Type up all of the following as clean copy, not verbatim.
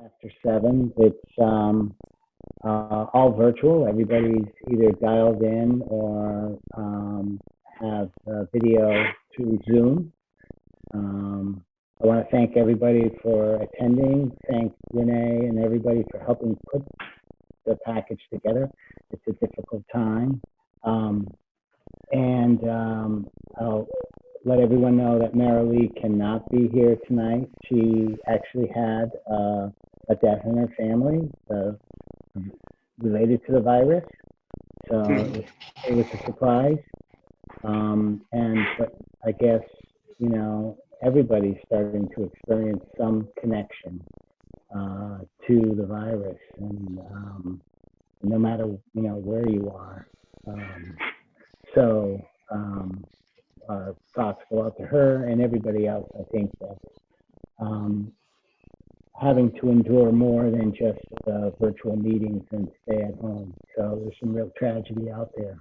after 7. It's all virtual. Everybody's either dialed in or have video through Zoom. I want to thank everybody for attending. Thank Renee and everybody for helping put the package together. It's a difficult time. I'll let everyone know that Marilee cannot be here tonight. She actually had a death in her family related to the virus. So it was a surprise. But I guess, you know, everybody's starting to experience some connection to the virus, and no matter, you know, where you are. Our thoughts go out to her and everybody else, I think, that's having to endure more than just virtual meetings and stay at home. So there's some real tragedy out there.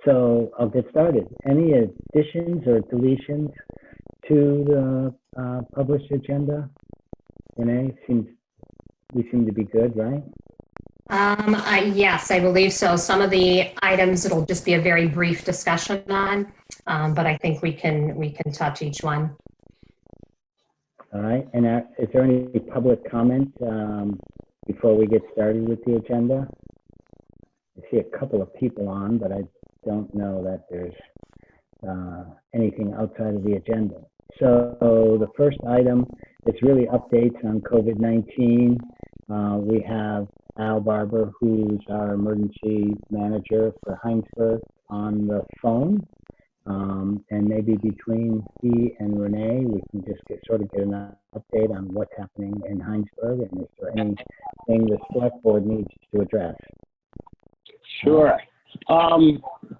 So I'll get started. Any additions or deletions to the published agenda? Renee, we seem to be good, right? Yes, I believe so. Some of the items it'll just be a very brief discussion on, but I think we can touch each one. All right. And is there any public comment before we get started with the agenda? I see a couple of people on, but I don't know that there's anything outside of the agenda. So the first item is really updates on COVID-19. We have Al Barber, who's our emergency manager for Hinesburg, on the phone. And maybe between he and Renee, we can just get an update on what's happening in Hinesburg, and is there anything the select board needs to address? Sure.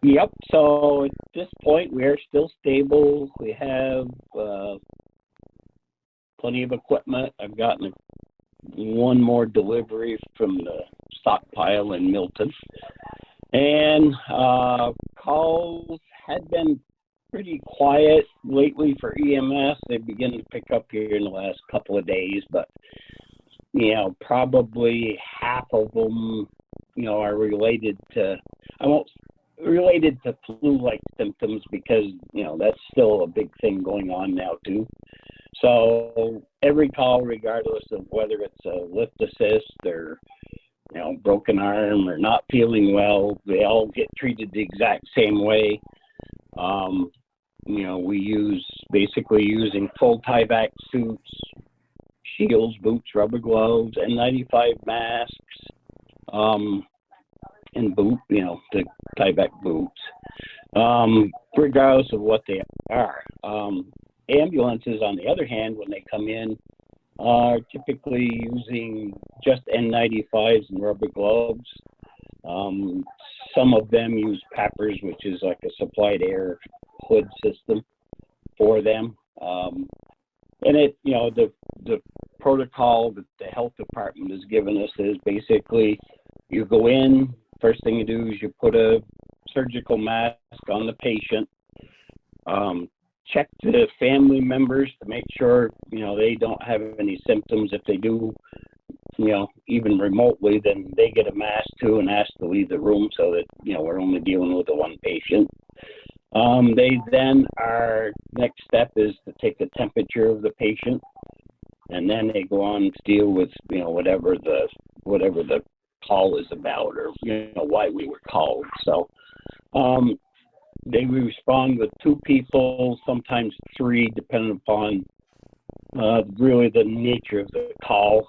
Yep. So at this point, we're still stable. We have plenty of equipment. I've gotten one more delivery from the stockpile in Milton, and calls had been pretty quiet lately for EMS. They begin to pick up here in the last couple of days, but you know, probably half of them, you know, are related to flu-like symptoms, because you know that's still a big thing going on now too. So every call, regardless of whether it's a lift assist or, you know, broken arm or not feeling well, they all get treated the exact same way. You know, we basically using full tie-back suits, shields, boots, rubber gloves, N95 masks, and the tie-back boots, regardless of what they are. Ambulances, on the other hand, when they come in, are typically using just N95s and rubber gloves. Some of them use PAPRs, which is like a supplied air hood system for them. And it, you know, the protocol that the health department has given us is basically you go in, first thing you do is you put a surgical mask on the patient, check the family members to make sure, you know, they don't have any symptoms. If they do, you know, even remotely, then they get a mask too and ask to leave the room, so that, you know, we're only dealing with the one patient. They then, our next step is to take the temperature of the patient, and then they go on to deal with, you know, whatever the call is about, or, you know, why we were called. So they respond with 2 people, sometimes 3, depending upon really the nature of the call.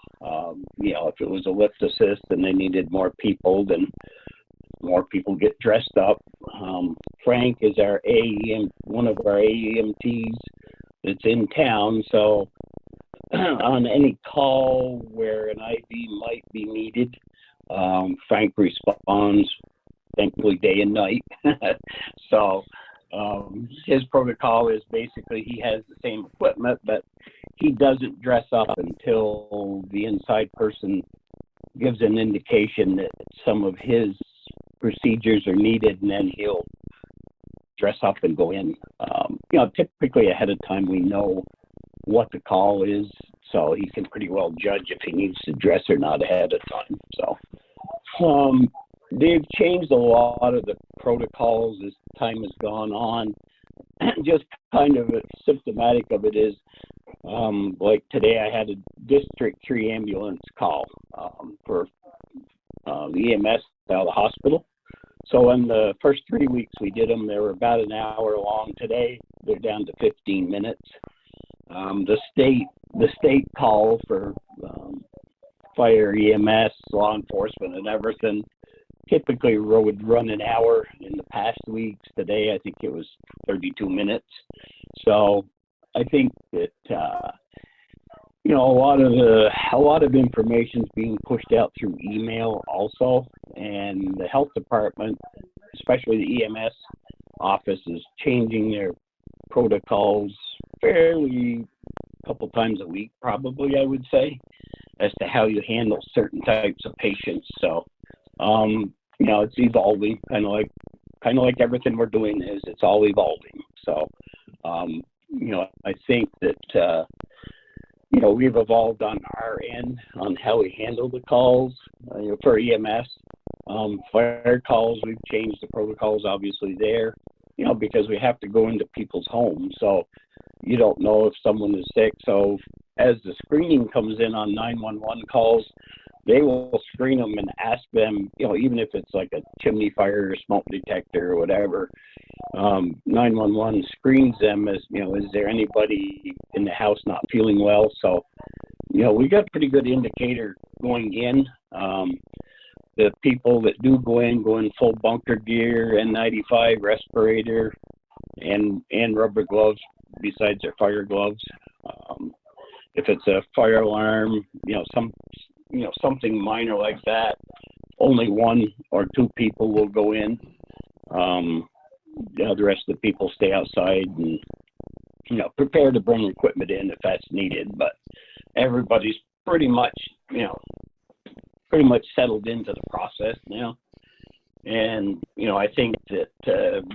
You know, if it was a lift assist and they needed more people, then more people get dressed up. Frank is our AEM, one of our AEMTs that's in town. So on any call where an IV might be needed, Frank responds, thankfully, day and night. So his protocol is basically he has the same equipment, but he doesn't dress up until the inside person gives an indication that some of his procedures are needed, and then he'll dress up and go in. You know, typically ahead of time we know what the call is, so he can pretty well judge if he needs to dress or not ahead of time. So they've changed a lot of the protocols as time has gone on. Just kind of symptomatic of it is, like today I had a District 3 ambulance call for the EMS out of the hospital. So in the first 3 weeks we did them, they were about an hour long. Today they're down to 15 minutes. The state call for fire, EMS, law enforcement, and everything typically would run an hour in the past weeks. Today I think it was 32 minutes. So I think that you know, a lot of information is being pushed out through email also, and the health department, especially the EMS office, is changing their protocols fairly a couple times a week, probably, I would say, as to how you handle certain types of patients. So, you know, it's evolving, kind of like everything we're doing is. It's all evolving. So, you know, I think that you know, we've evolved on our end on how we handle the calls. You know, for EMS, fire calls, we've changed the protocols obviously there, you know, because we have to go into people's homes. So you don't know if someone is sick. So as the screening comes in on 911 calls, they will screen them and ask them, you know, even if it's like a chimney fire or smoke detector or whatever, 911 screens them as, you know, is there anybody in the house not feeling well? So, you know, we got a pretty good indicator going in. The people that do go in full bunker gear, N95, respirator, and rubber gloves besides their fire gloves. If it's a fire alarm, you know, something minor like that, only 1 or 2 people will go in. You know, the rest of the people stay outside and, you know, prepare to bring equipment in if that's needed. But everybody's pretty much, you know, settled into the process now. And, you know, I think that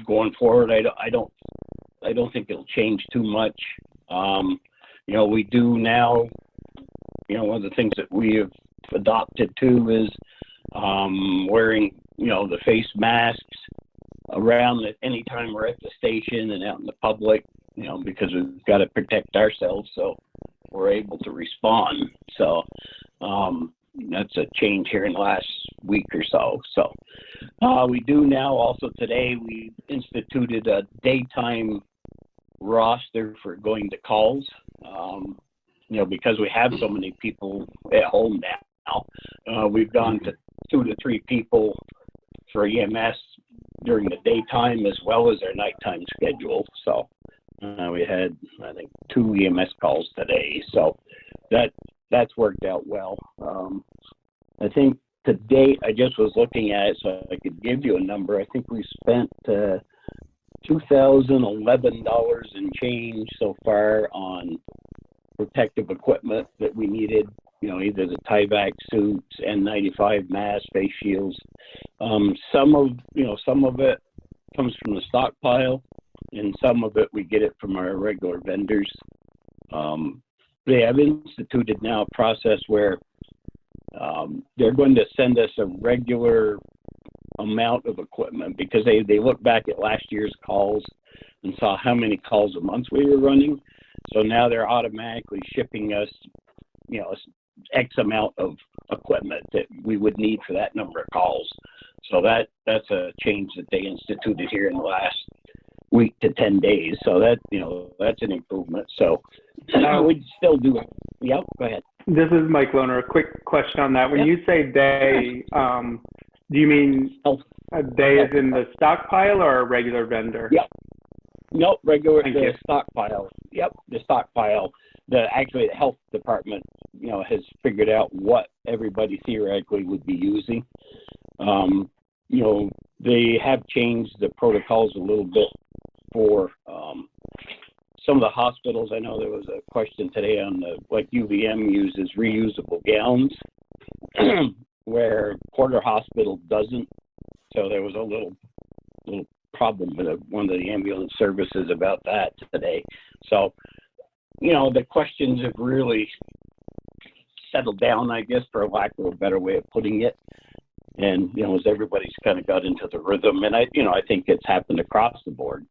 going forward, I don't think it'll change too much. You know, we do now, you know, one of the things that we have adopted too is wearing, you know, the face masks around at any time we're at the station and out in the public, you know, because we've got to protect ourselves so we're able to respond. So that's a change here in the last week or so. So we do now also today, we instituted a daytime roster for going to calls, you know, because we have so many people at home now. We've gone to 2 to 3 people for EMS during the daytime as well as their nighttime schedule. So we had, I think, 2 EMS calls today. So that's worked out well. I think to date, I just was looking at it so I could give you a number. I think we spent $2,011 and change so far on protective equipment that we needed, you know, either the Tyvek suits, N95 masks, face shields. Some of it comes from the stockpile, and some of it we get it from our regular vendors. They have instituted now a process where they're going to send us a regular amount of equipment because they look back at last year's calls and saw how many calls a month we were running. So now they're automatically shipping us, you know, X amount of equipment that we would need for that number of calls. So that's a change that they instituted here in the last week to 10 days. So that, you know, that's an improvement. So we'd still do it. Yep, go ahead. This is Mike Lohner. A quick question on that. When you say day, do you mean a day as in the stockpile or a regular vendor? Yep. Nope, regular stockpile. Yep, the stockpile. Actually, the health department, you know, has figured out what everybody theoretically would be using. You know, they have changed the protocols a little bit for some of the hospitals. I know there was a question today on like UVM uses reusable gowns, where Porter Hospital doesn't. So there was a little problem with one of the ambulance services about that today. So the questions have really settled down, I guess, for lack of a better way of putting it. And, as everybody's kind of got into the rhythm, and I think it's happened across the board,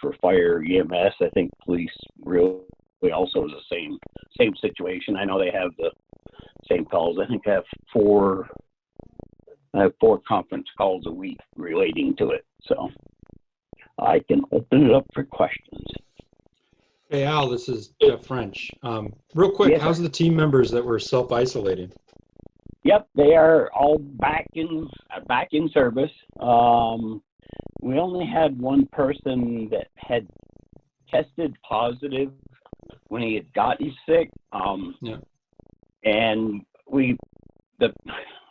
for fire, EMS, I think police really also is the same situation. I know they have the same calls. I think I have four conference calls a week relating to it. So I can open it up for questions. Hey, Al, this is Jeff French. Real quick, Yes, how's the team members that were self-isolating? Yep, they are all back in service. We only had one person that had tested positive when he had gotten sick. Yeah. And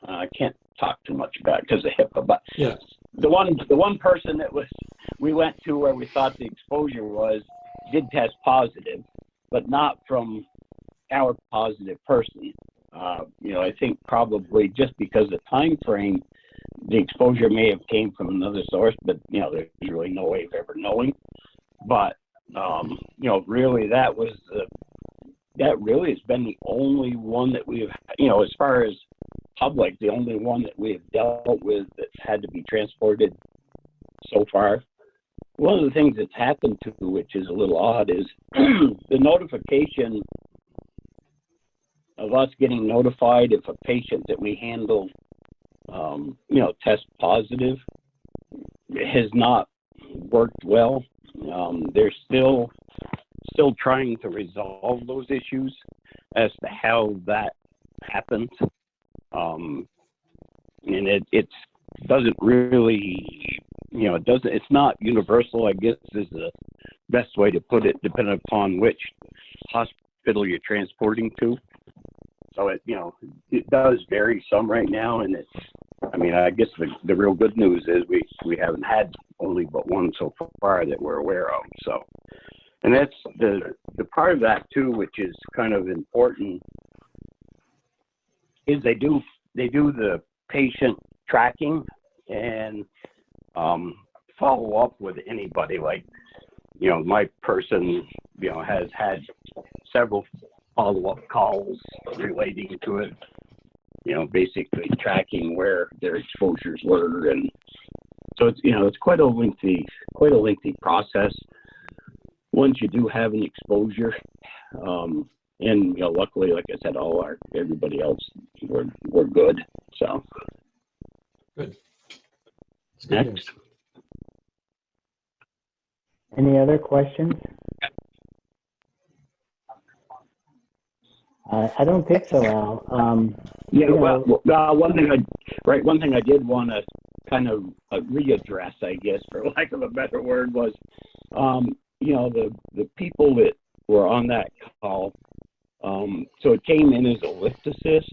I can't talk too much about it because of HIPAA, but Yeah. the one person that we went to where we thought the exposure did test positive, but not from our positive person. I think probably just because the time frame, the exposure may have came from another source, but there's really no way of ever knowing. But really that really has been the only one that we've, as far as public, the only one that we have dealt with that's had to be transported so far. One of the things that's happened to, which is a little odd, is the notification of us getting notified if a patient that we handle, tests positive has not worked well. They're still trying to resolve those issues as to how that happened. And it doesn't really, it's not universal, I guess, is the best way to put it, depending upon which hospital you're transporting to. So it does vary some right now, and I guess the real good news is we haven't had only but one so far that we're aware of. So, and that's the part of that too, which is kind of important, is they do the patient tracking and follow up with anybody. Like, my person, has had several follow-up calls relating to it, basically tracking where their exposures were. And so it's quite a lengthy process once you do have an exposure. And luckily, like I said, everybody else we're good. So Good. Next. Any other questions? I don't think so, Al. One thing I did want to kind of readdress, I guess, for lack of a better word, was, the people that were on that call. So it came in as a lift assist,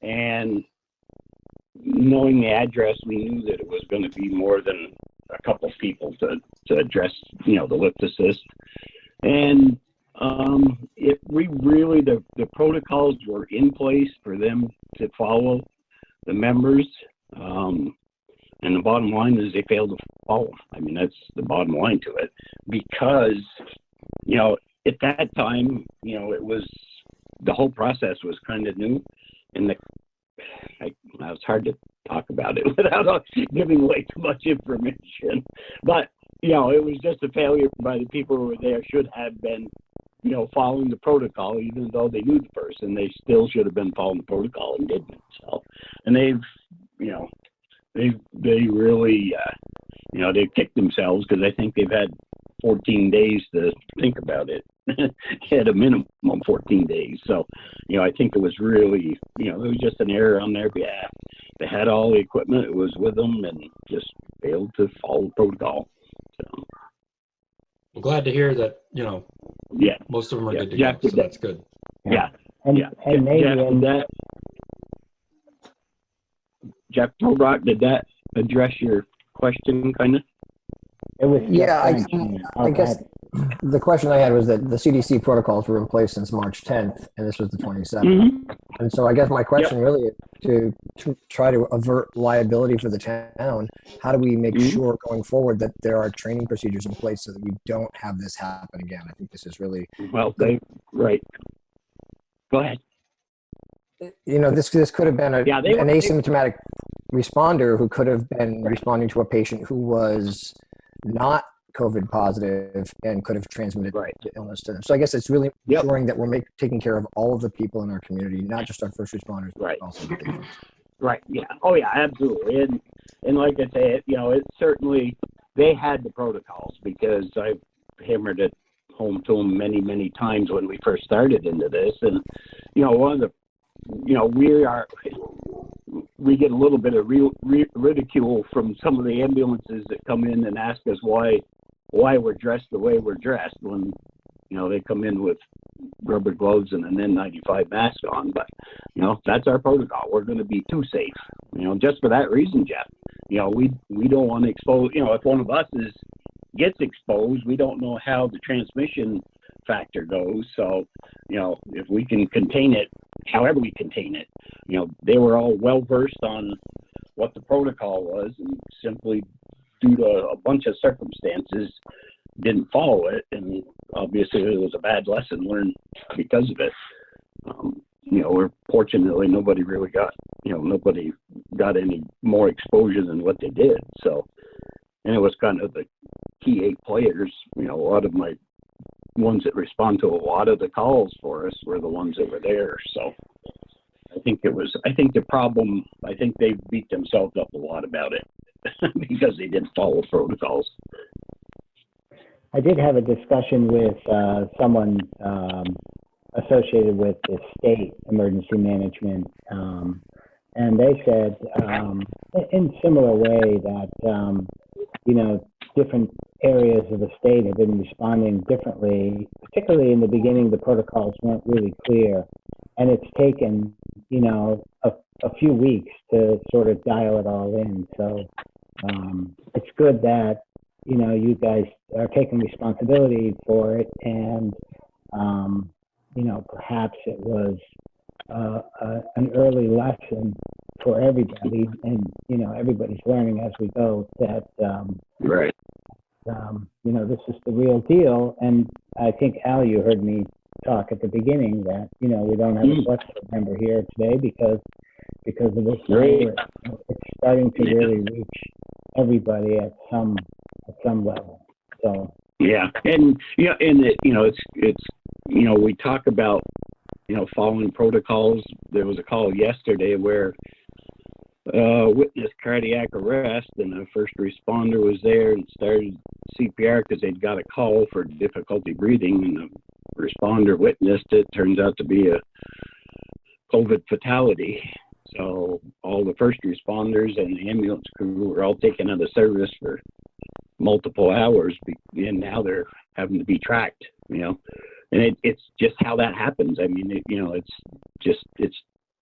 and knowing the address, we knew that it was going to be more than a couple of people to address, the lift assist. And the protocols were in place for them to follow, the members. And the bottom line is they failed to follow. That's the bottom line to it, because, at that time, it was, the whole process was kind of new, and it's hard to talk about it without giving away too much information. But, it was just a failure by the people who were there. Should have been, following the protocol, even though they knew the person, they still should have been following the protocol and didn't. So, and they've really, they've kicked themselves, because I think they've had 14 days to think about it. At a minimum 14 days. So, I think it was really, it was just an error on their behalf. They had all the equipment, it was with them, and just failed to follow protocol. So, I'm glad to hear that, yeah, most of them are good to Jeff, go, so that's good. Yeah. And maybe Jeff Tobrock, did that address your question, kind of? it was. I guess the question I had was that the CDC protocols were in place since March 10th, and this was the 27th. Mm-hmm. And so I guess my question really is to try to avert liability for the town. How do we make sure going forward that there are training procedures in place so that we don't have this happen again? I think this is really Well, right. Go ahead. You know, this could have been an asymptomatic responder who could have been responding to a patient who was not COVID positive and could have transmitted the illness to them. So I guess it's really ensuring that we're taking care of all of the people in our community, not just our first responders, but also the patients. Right. Yeah. Oh, yeah. Absolutely. And like I say, you know, it certainly they had the protocols because I hammered it home to them many times when we first started into this. And you know, one of the we get a little bit of ridicule from some of the ambulances that come in and ask us why we're dressed the way we're dressed when, you know, they come in with rubber gloves and an N95 mask on. But, you know, that's our protocol. We're going to be too safe, you know, just for that reason, Jeff. You know, we don't want to expose, you know, if one of us gets exposed, we don't know how the transmission factor goes. So, you know, if we can contain it, however we contain it, you know, they were all well versed on what the protocol was, and simply due to a bunch of circumstances didn't follow it, and obviously it was a bad lesson learned because of it. You know, fortunately nobody got any more exposure than what they did. So, and it was kind of the key 8 players. You know, a lot of my ones that respond to a lot of the calls for us were the ones that were there. So I think they beat themselves up a lot about it because they didn't follow protocols. I did have a discussion with someone associated with the state emergency management, and they said in similar way that you know, different areas of the state have been responding differently. Particularly in the beginning, the protocols weren't really clear, and it's taken, you know, a few weeks to sort of dial it all in. So it's good that, you know, you guys are taking responsibility for it, and you know, perhaps it was an early lesson for everybody, and you know, everybody's learning as we go that you know, this is the real deal. And I think, Al, you heard me talk at the beginning that, you know, we don't have a select board member here today because of this. It's starting to really reach everybody at some level. So yeah, and yeah, and it, you know, it's you know, we talk about, you know, following protocols. There was a call yesterday where witnessed cardiac arrest, and a first responder was there and started CPR because they'd got a call for difficulty breathing, and the responder witnessed it. Turns out to be a COVID fatality. So all the first responders and the ambulance crew were all taken out of service for multiple hours, and now they're having to be tracked, you know. And it's just how that happens. I mean, you know, it's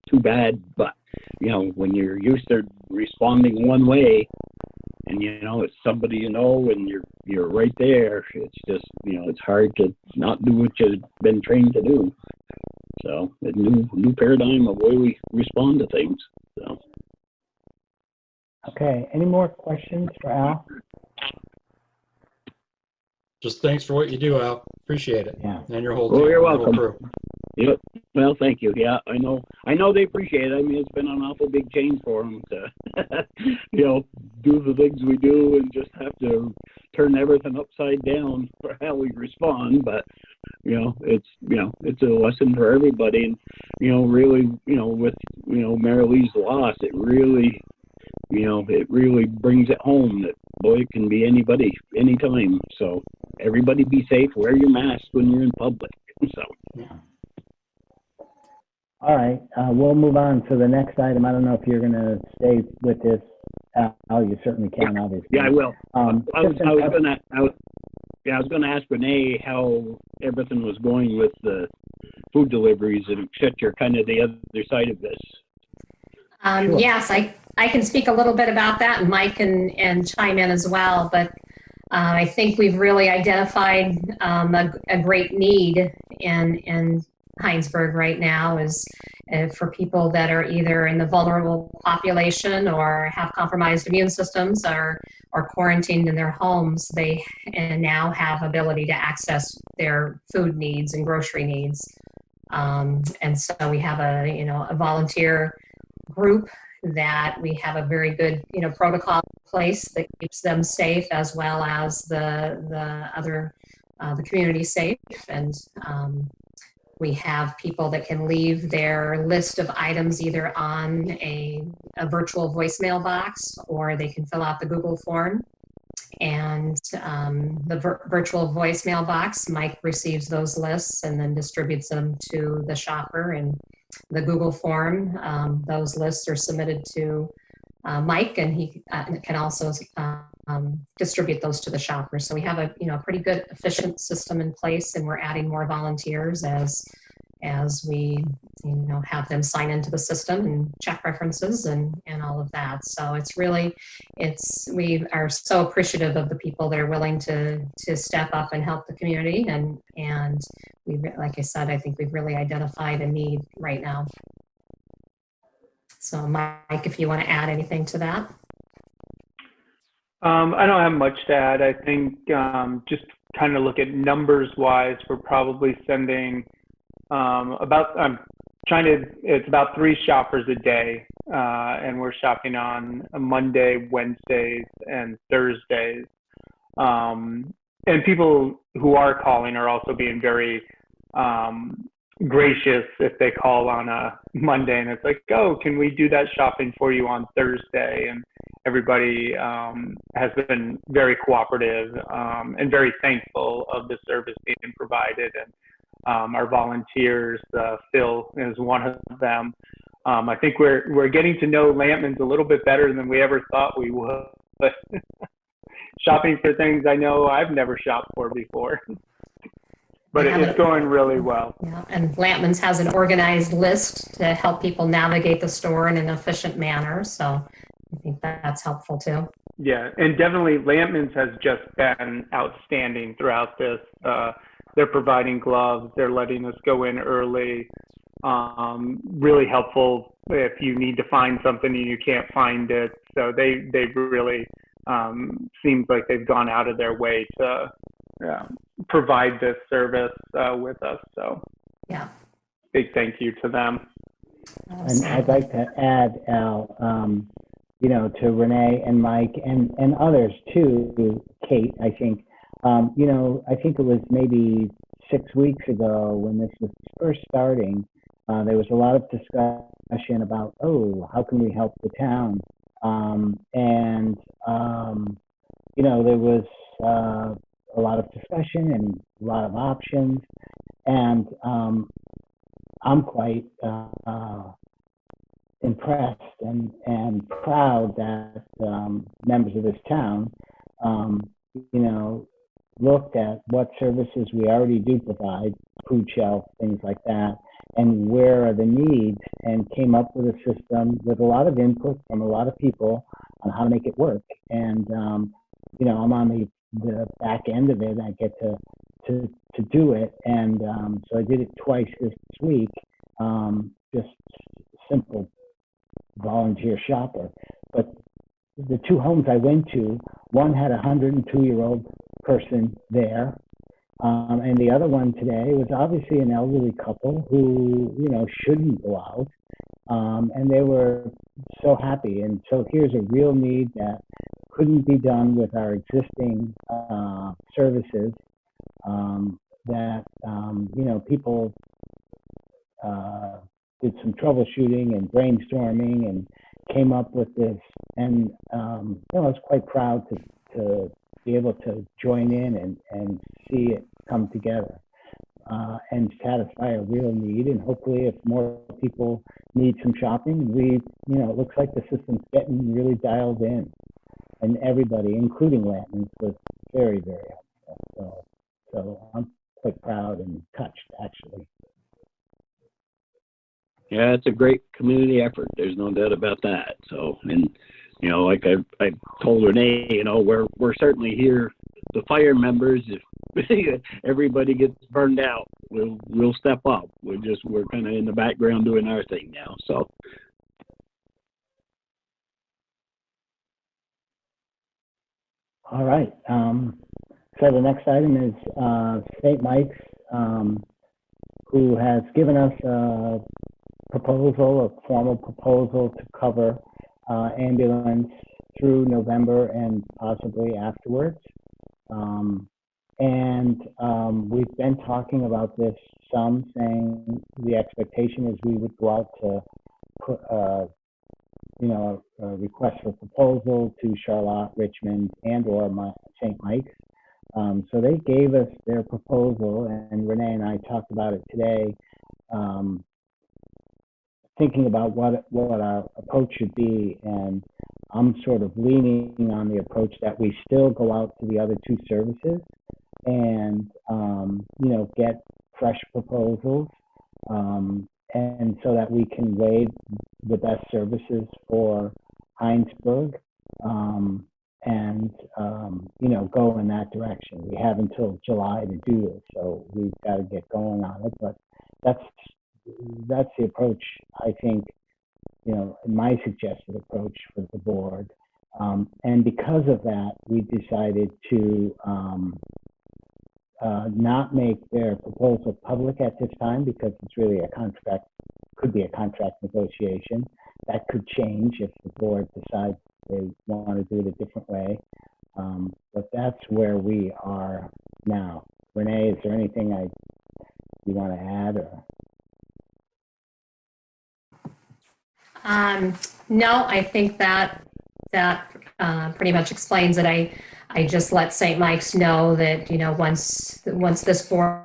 too bad, but you know, when you're used to responding one way, and you know it's somebody you know, and you're right there, it's just, you know, it's hard to not do what you've been trained to do. So a new paradigm of way we respond to things. So. Okay, any more questions for Al? Just thanks for what you do, Al. Appreciate it. Yeah. And your whole team. Well, you're your whole welcome. crew. Yep. Well, thank you. Yeah, I know they appreciate it. I mean, it's been an awful big change for them to, you know, do the things we do and just have to turn everything upside down for how we respond. But, you know, it's a lesson for everybody. And, you know, really, you know, with, you know, Mary Lee's loss, it really brings it home that, boy, it can be anybody, anytime. So everybody be safe. Wear your mask when you're in public. So. Yeah. All right, we'll move on to the next item. I don't know if you're going to stay with this. Al, you certainly can, obviously. Yeah, I will. I was going to ask Renee how everything was going with the food deliveries, and you're kind of the other side of this. Sure. Yes, I can speak a little bit about that, and Mike and chime in as well. But I think we've really identified a great need, and Hinesburg right now is for people that are either in the vulnerable population or have compromised immune systems or quarantined in their homes. They now have ability to access their food needs and grocery needs. And so we have a volunteer group that we have a very good, protocol in place that keeps them safe, as well as the community safe. And we have people that can leave their list of items either on a virtual voicemail box, or they can fill out the Google form. And the virtual voicemail box, Mike receives those lists and then distributes them to the shopper. And the Google form, those lists are submitted to Mike, and he can also distribute those to the shopper. So we have a pretty good, efficient system in place, and we're adding more volunteers as we have them sign into the system and check references and all of that. So we are so appreciative of the people that are willing to step up and help the community. And we, like I said, I think we've really identified a need right now. So Mike, if you want to add anything to that. I don't have much to add. I think just kind of look at numbers wise, we're probably sending it's about 3 shoppers a day, and we're shopping on a Monday, Wednesdays, and Thursdays. And people who are calling are also being very gracious if they call on a Monday and it's like, oh, can we do that shopping for you on Thursday? And everybody has been very cooperative and very thankful of the service being provided. And our volunteers, Phil is one of them. I think we're getting to know Lampman's a little bit better than we ever thought we would. But shopping for things I know I've never shopped for before. But it's going really well. Yeah, and Lampman's has an organized list to help people navigate the store in an efficient manner. So I think that's helpful too. Yeah, and definitely Lampman's has just been outstanding throughout this. They're providing gloves. They're letting us go in early. Really helpful if you need to find something and you can't find it. So they've really seems like they've gone out of their way to provide this service with us. So yeah, big thank you to them. And I'd like to add, Al, to Renee and Mike and others too, Kate, I think. I think it was maybe 6 weeks ago when this was first starting, there was a lot of discussion about, how can we help the town? There was a lot of discussion and a lot of options. And I'm quite impressed and proud that members of this town, looked at what services we already do provide, food shelf, things like that, and where are the needs, and came up with a system with a lot of input from a lot of people on how to make it work. And, I'm on the back end of it. I get to do it. And so I did it twice this week, just simple volunteer shopper. But the 2 homes I went to, one had a 102-year-old person there, and the other one today was obviously an elderly couple who shouldn't go out, and they were so happy. And so here's a real need that couldn't be done with our existing services, that people did some troubleshooting and brainstorming and came up with this. And I was quite proud to be able to join in and see it come together and satisfy a real need. And hopefully if more people need some shopping, it looks like the system's getting really dialed in, and everybody, including Lampman's, was very, very helpful. So I'm quite proud and touched, actually. Yeah, it's a great community effort. There's no doubt about that. So, and like I told Renee, we're certainly here. The fire members, if everybody gets burned out, we'll step up. We're kind of in the background doing our thing now. So. All right. So the next item is St. Mike's, who has given us a proposal, a formal proposal to cover ambulance through November and possibly afterwards. We've been talking about this some, saying the expectation is we would go out to put, you know, a request for proposal to Charlotte, Richmond, and/or St. Mike's. So they gave us their proposal, and Renee and I talked about it today, thinking about what our approach should be. And I'm sort of leaning on the approach that we still go out to the other two services and, you know, get fresh proposals, and so that we can weigh the best services for Hinesburg, and, you know, go in that direction. We have until July to do this, so we've got to get going on it. But that's the approach, I think, you know, my suggested approach for the board. And because of that, we decided to not make their proposal public at this time, because it's really a contract, could be a contract negotiation. That could change if the board decides they want to do it a different way. But that's where we are now. Renee, is there anything you want to add? Or? No, I think that pretty much explains it. I just let St. Mike's know that, you know, once this board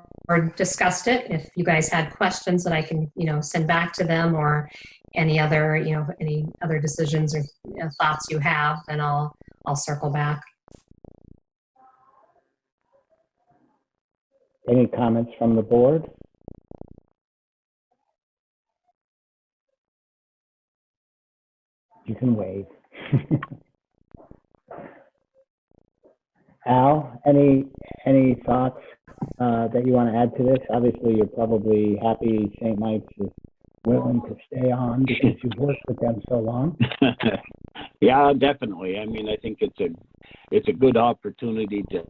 discussed it, if you guys had questions that I can, you know, send back to them, or any other, you know, any other decisions or thoughts you have, then I'll circle back. Any comments from the board? You can wave. Al, any thoughts that you want to add to this? Obviously, you're probably happy St. Mike's is willing to stay on because you've worked with them so long. Yeah, definitely. I mean, I think it's a good opportunity to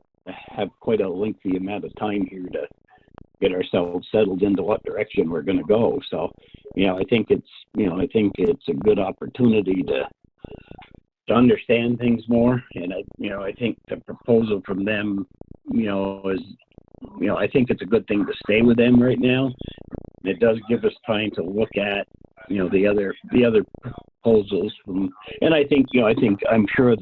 have quite a lengthy amount of time here to get ourselves settled into what direction we're going to go. So, you know, I think it's a good opportunity to understand things more. And I think the proposal from them, you know, is, you know, I think it's a good thing to stay with them right now. It does give us time to look at, you know, the other proposals from, and I'm sure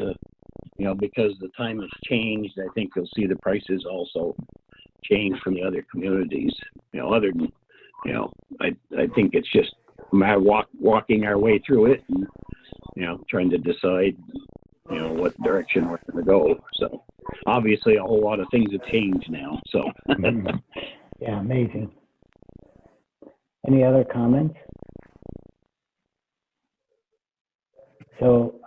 because the time has changed, I think you'll see the prices also change from the other communities. You know, other than, you know, I think it's just a matter of walking our way through it and, you know, trying to decide, you know, what direction we're going to go. So obviously a whole lot of things have changed now. So yeah, amazing. Any other comments? So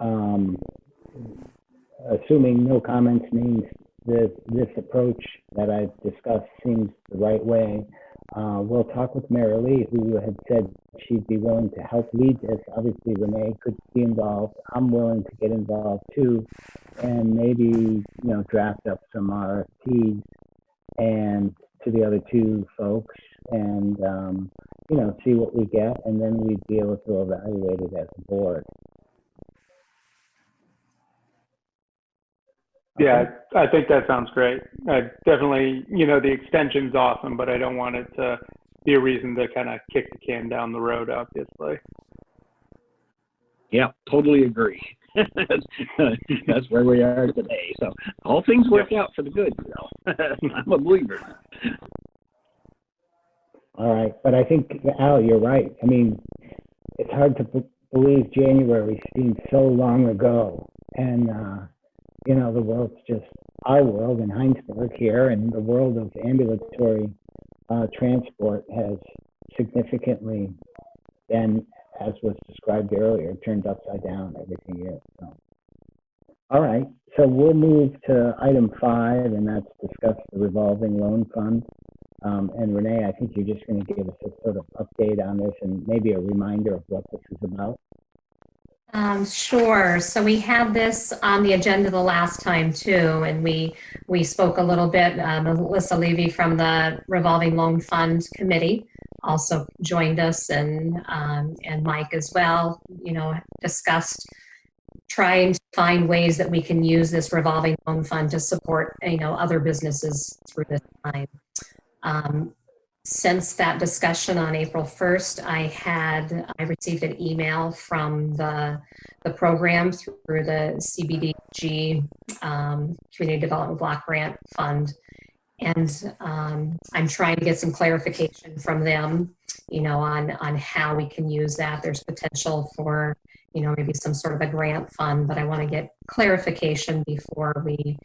assuming no comments means that this approach that I've discussed seems the right way, we'll talk with Mary Lee, who had said she'd be willing to help lead this. Obviously, Renee could be involved. I'm willing to get involved too, and maybe, you know, draft up some RFPs and to the other two folks, and you know, see what we get, and then we'd be able to evaluate it as a board. Yeah, I think that sounds great. Definitely, you know, the extension's awesome, but I don't want it to be a reason to kind of kick the can down the road, obviously. Yeah, totally agree. That's where we are today. So all things work out for the good, you know. I'm a believer. All right, but I think, Al, you're right. I mean, it's hard to believe January seemed so long ago, and you know, the world's just, our world in Hinesburg here, and the world of ambulatory transport has significantly been, as was described earlier, turned upside down. Everything is. So. All right, so we'll move to item 5, and that's discuss the revolving loan fund. And Renee, I think you're just going to give us a sort of update on this and maybe a reminder of what this is about. Sure. So we had this on the agenda the last time too, and we spoke a little bit. Melissa Levy from the Revolving Loan Fund Committee also joined us, and Mike as well. You know, discussed trying to find ways that we can use this revolving loan fund to support other businesses through this time. Since that discussion on April 1st, I received an email from the program through the CBDG Community Development Block Grant Fund. And I'm trying to get some clarification from them, on how we can use that. There's potential for, maybe some sort of a grant fund, but I want to get clarification before we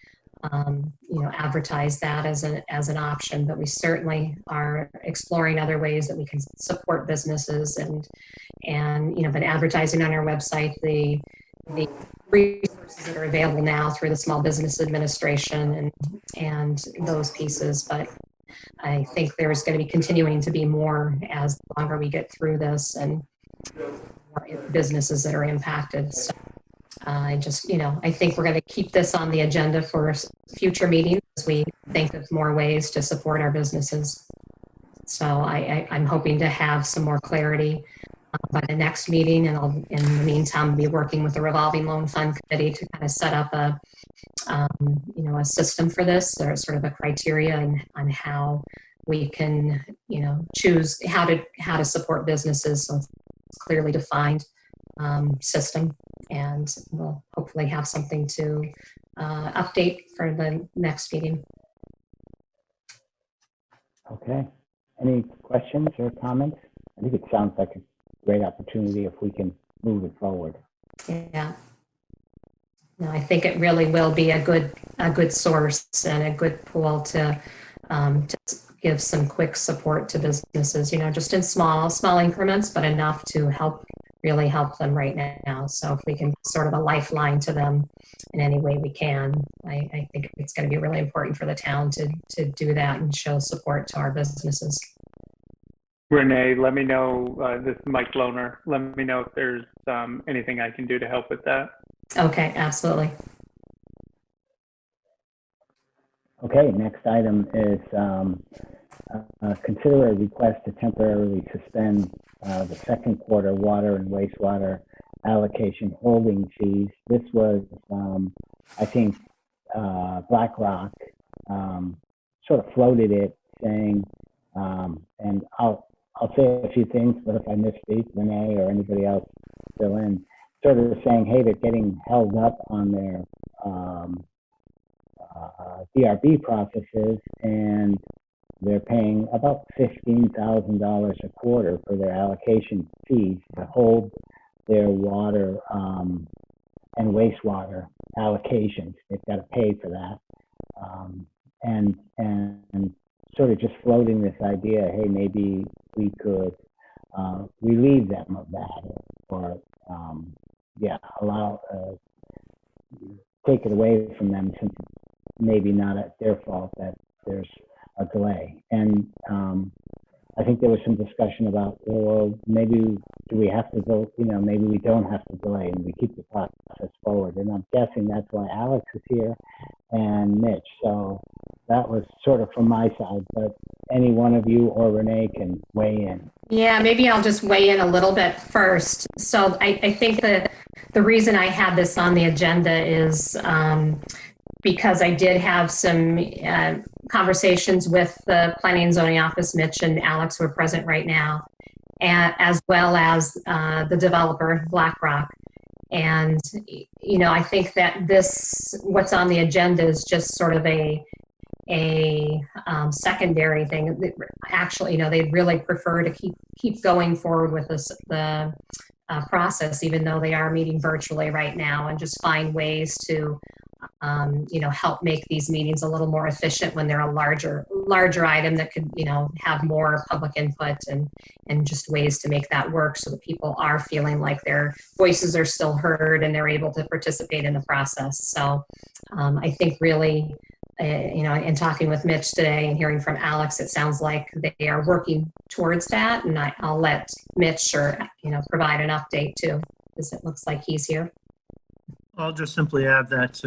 advertise that as an option. But we certainly are exploring other ways that we can support businesses, and been advertising on our website the resources that are available now through the Small Business Administration and those pieces. But I think there's going to be continuing to be more as the longer we get through this, and more businesses that are impacted. So I think we're going to keep this on the agenda for future meetings as we think of more ways to support our businesses. So I'm hoping to have some more clarity by the next meeting, and I'll, in the meantime, be working with the Revolving Loan Fund Committee to kind of set up a system for this, or sort of a criteria on how we can, choose how to support businesses. So it's clearly defined system, and we'll hopefully have something to update for the next meeting. Okay. Any questions or comments? I think it sounds like a great opportunity if we can move it forward. Yeah. No, I think it really will be a good source and a good pool to give some quick support to businesses, just in small increments, but enough to really help them right now. So if we can be sort of a lifeline to them in any way we can, I think it's going to be really important for the town to do that and show support to our businesses. Renee, let me know, this is Mike Lohner. Let me know if there's anything I can do to help with that. Okay, absolutely. Okay, next item is consider a request to temporarily suspend the second quarter water and wastewater allocation holding fees. This was, I think, BlackRock sort of floated it, saying, and I'll say a few things, but if I misspeak, Renee or anybody else fill in, sort of saying, hey, they're getting held up on their DRB processes, and they're paying about $15,000 a quarter for their allocation fees to hold their water and wastewater allocations. They've got to pay for that. And sort of just floating this idea, hey, maybe we could relieve them of that, or allow, take it away from them, since maybe not at their fault that there's a delay. And I think there was some discussion about, well, maybe do we have to go, maybe we don't have to delay and we keep the process forward. And I'm guessing that's why Alex is here and Mitch. So that was sort of from my side, but any one of you or Renee can weigh in. Yeah, maybe I'll just weigh in a little bit first. So I think that the reason I had this on the agenda is because I did have some conversations with the Planning and Zoning Office. Mitch and Alex were present right now, and as well as the developer, BlackRock. And, I think that what's on the agenda is just sort of a secondary thing. Actually, they'd really prefer to keep going forward with the process, even though they are meeting virtually right now, and just find ways to help make these meetings a little more efficient when they're a larger item that could, have more public input, and just ways to make that work so that people are feeling like their voices are still heard and they're able to participate in the process. So I think really, in talking with Mitch today and hearing from Alex, it sounds like they are working towards that. And I'll let Mitch provide an update too, because it looks like he's here. I'll just simply add that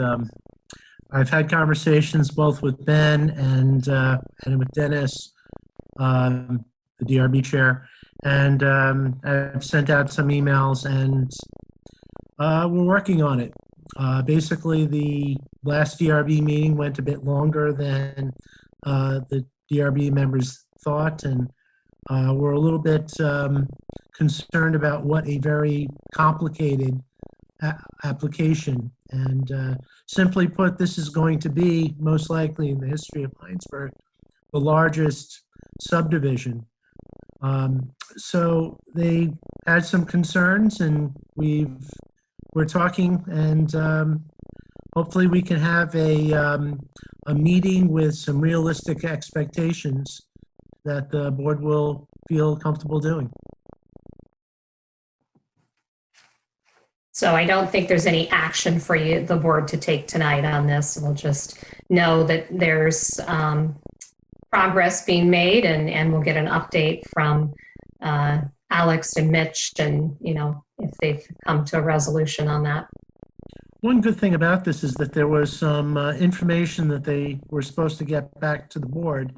I've had conversations both with Ben and with Dennis, the DRB chair, and I've sent out some emails, and we're working on it. Basically, the last DRB meeting went a bit longer than the DRB members thought, and we're a little bit concerned about what a very complicated application. And simply put, this is going to be, most likely in the history of Hinesburg, the largest subdivision. So they had some concerns, and we're talking, and hopefully we can have a meeting with some realistic expectations that the board will feel comfortable doing. So I don't think there's any action for the board to take tonight on this. We'll just know that there's progress being made, and we'll get an update from Alex and Mitch, and if they've come to a resolution on that. One good thing about this is that there was some information that they were supposed to get back to the board,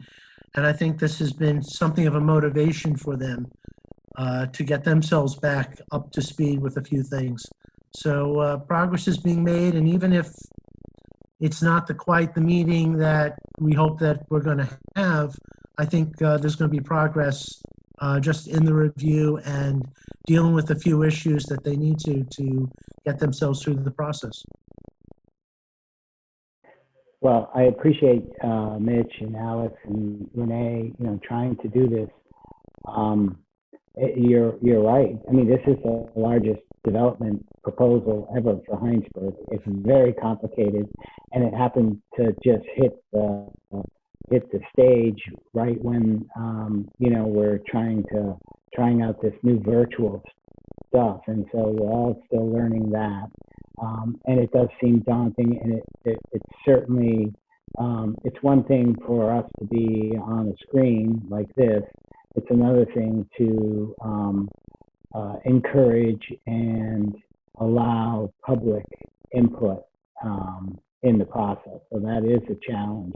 and I think this has been something of a motivation for them to get themselves back up to speed with a few things. So progress is being made, and even if it's not quite the meeting that we hope that we're going to have, I think there's going to be progress just in the review and dealing with a few issues that they need to get themselves through the process. Well, I appreciate Mitch and Alex and Renee, trying to do this. You're right. I mean, this is the largest development proposal ever for Hinesburg. It's very complicated, and it happened to just hit the stage right when we're trying out this new virtual stuff, and so we're all still learning that. And it does seem daunting, and it's certainly it's one thing for us to be on a screen like this. It's another thing to encourage and allow public input in the process. So that is a challenge.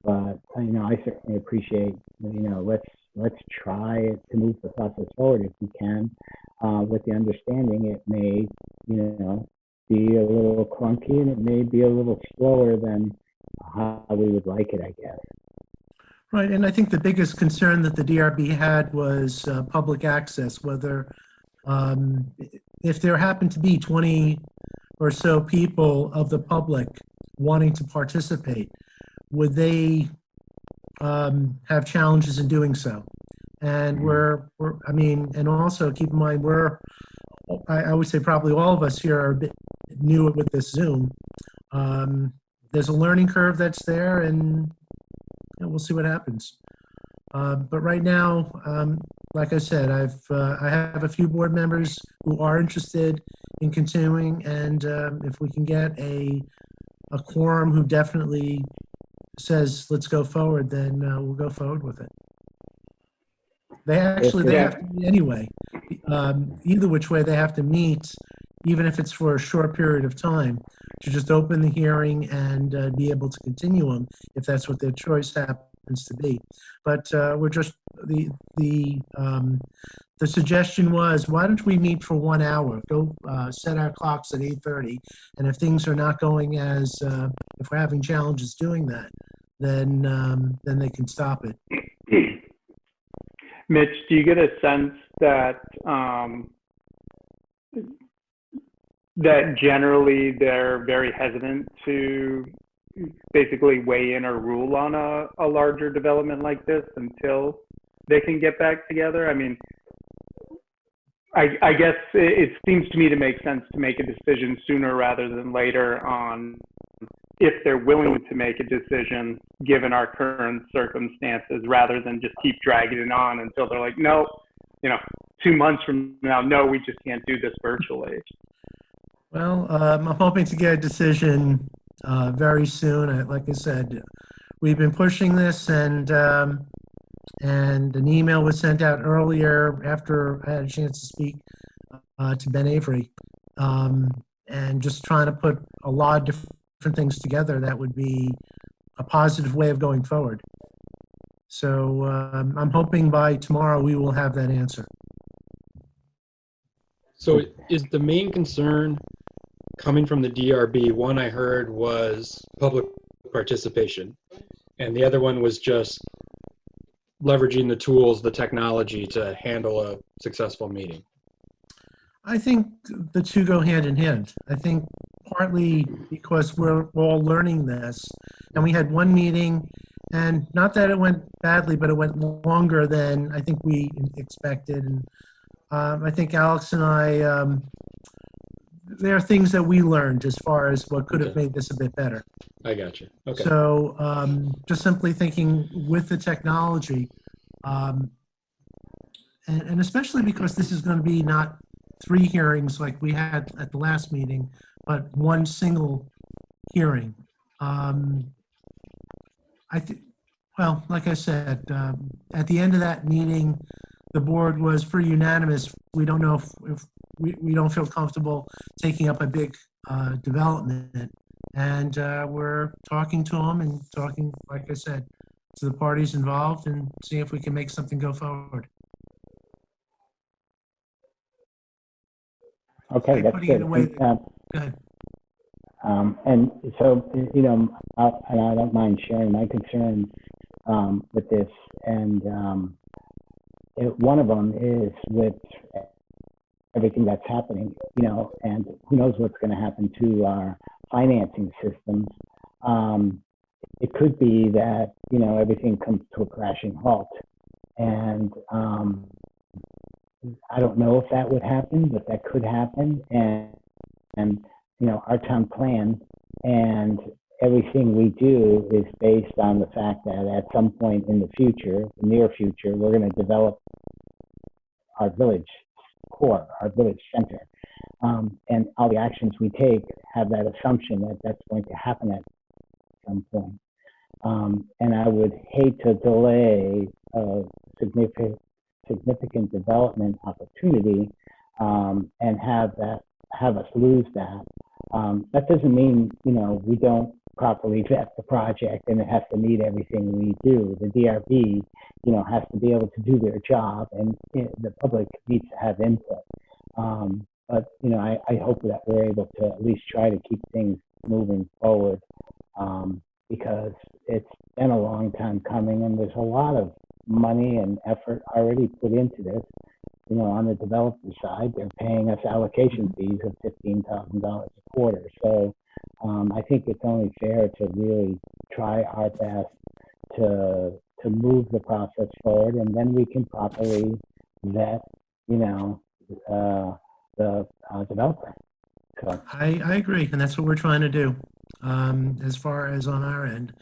But I certainly appreciate let's try to move the process forward if we can, with the understanding it may be a little clunky, and it may be a little slower than how we would like it, I guess. Right, and I think the biggest concern that the DRB had was public access, whether if there happened to be 20 or so people of the public wanting to participate, would they have challenges in doing so? And and also keep in mind, I would say probably all of us here are a bit new with this Zoom. There's a learning curve that's there, and we'll see what happens. But right now, like I said, I have a few board members who are interested in continuing, and if we can get a quorum who definitely says let's go forward, then we'll go forward with it. They have to meet anyway. Either which way, they have to meet, even if it's for a short period of time, to just open the hearing and be able to continue them if that's what their choice happens to be. But we're just the suggestion was, why don't we meet for 1 hour? Go set our clocks at 8:30, and if things are not going as if we're having challenges doing that, then they can stop it. Mitch, do you get a sense that that generally they're very hesitant to basically weigh in or rule on a larger development like this until they can get back together? I mean, I guess it seems to me to make sense to make a decision sooner rather than later on if they're willing to make a decision given our current circumstances, rather than just keep dragging it on until they're like, no, 2 months from now, no, we just can't do this virtually. Well, I'm hoping to get a decision very soon. Like I said, we've been pushing this, and an email was sent out earlier after I had a chance to speak to Ben Avery, and just trying to put a lot of different things together that would be a positive way of going forward. So I'm hoping by tomorrow we will have that answer. So is the main concern coming from the DRB? One I heard was public participation, and the other one was just leveraging the tools, the technology to handle a successful meeting. I think the two go hand in hand. I think partly because we're all learning this, and we had one meeting, and not that it went badly, but it went longer than I think we expected. And I think Alex and I, there are things that we learned as far as what could have made this a bit better. I got you. Okay. So just simply thinking with the technology, and especially because this is going to be not 3 hearings like we had at the last meeting, but one single hearing. I think, well, like I said, at the end of that meeting, the board was pretty unanimous. We don't know if we don't feel comfortable taking up a big development. And we're talking to them and talking, like I said, to the parties involved and seeing if we can make something go forward. Okay, that's good. Go ahead. And so, you know, and I don't mind sharing my concerns with this. And one of them is with everything that's happening, you know, and who knows what's going to happen to our financing systems. It could be that, you know, everything comes to a crashing halt. And I don't know if that would happen, but that could happen. And you know, our town plan and everything we do is based on the fact that at some point in the future, the near future, we're going to develop our village core, our village center. And all the actions we take have that assumption that that's going to happen at some point. And I would hate to delay a significant development opportunity and have us lose that. That doesn't mean, you know, we don't properly vet the project and it has to meet everything we do. The DRB, you know, has to be able to do their job, and the public needs to have input. But, you know, I hope that we're able to at least try to keep things moving forward because it's been a long time coming and there's a lot of money and effort already put into this. You know, on the developer side, they're paying us allocation fees of $15,000 a quarter. So I think it's only fair to really try our best to move the process forward, and then we can properly vet, you know, the developer. So. I agree, and that's what we're trying to do as far as on our end.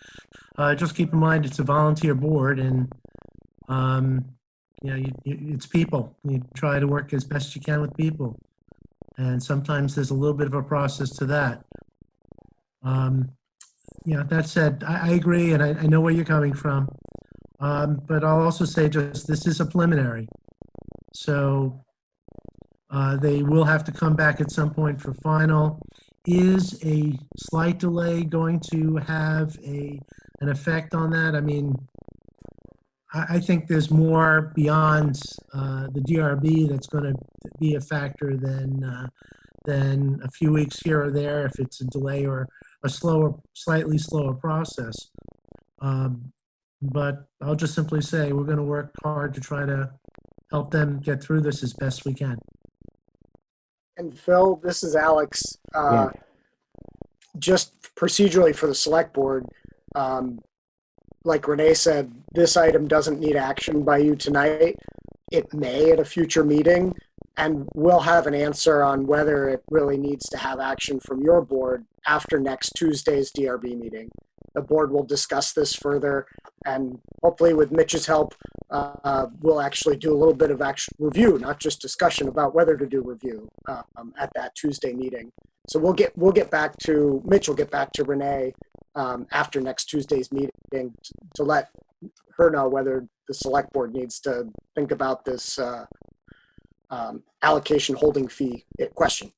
Just keep in mind it's a volunteer board, and you know, it's people. You try to work as best you can with people. And sometimes there's a little bit of a process to that. You know, that said, I agree, and I know where you're coming from. But I'll also say just this is a preliminary. So they will have to come back at some point for final. Is a slight delay going to have an effect on that? I mean, I think there's more beyond the DRB that's going to be a factor than a few weeks here or there if it's a delay or a slightly slower process. But I'll just simply say we're going to work hard to try to help them get through this as best we can. And Phil, this is Alex. Yeah. Just procedurally for the select board, like Renee said, this item doesn't need action by you tonight. It may at a future meeting, and we'll have an answer on whether it really needs to have action from your board after next Tuesday's DRB meeting. The board will discuss this further, and hopefully with Mitch's help, we'll actually do a little bit of actual review, not just discussion about whether to do review at that Tuesday meeting. So we'll get back to, Mitch will get back to Renee after next Tuesday's meeting to let her know whether the select board needs to think about this allocation holding fee question.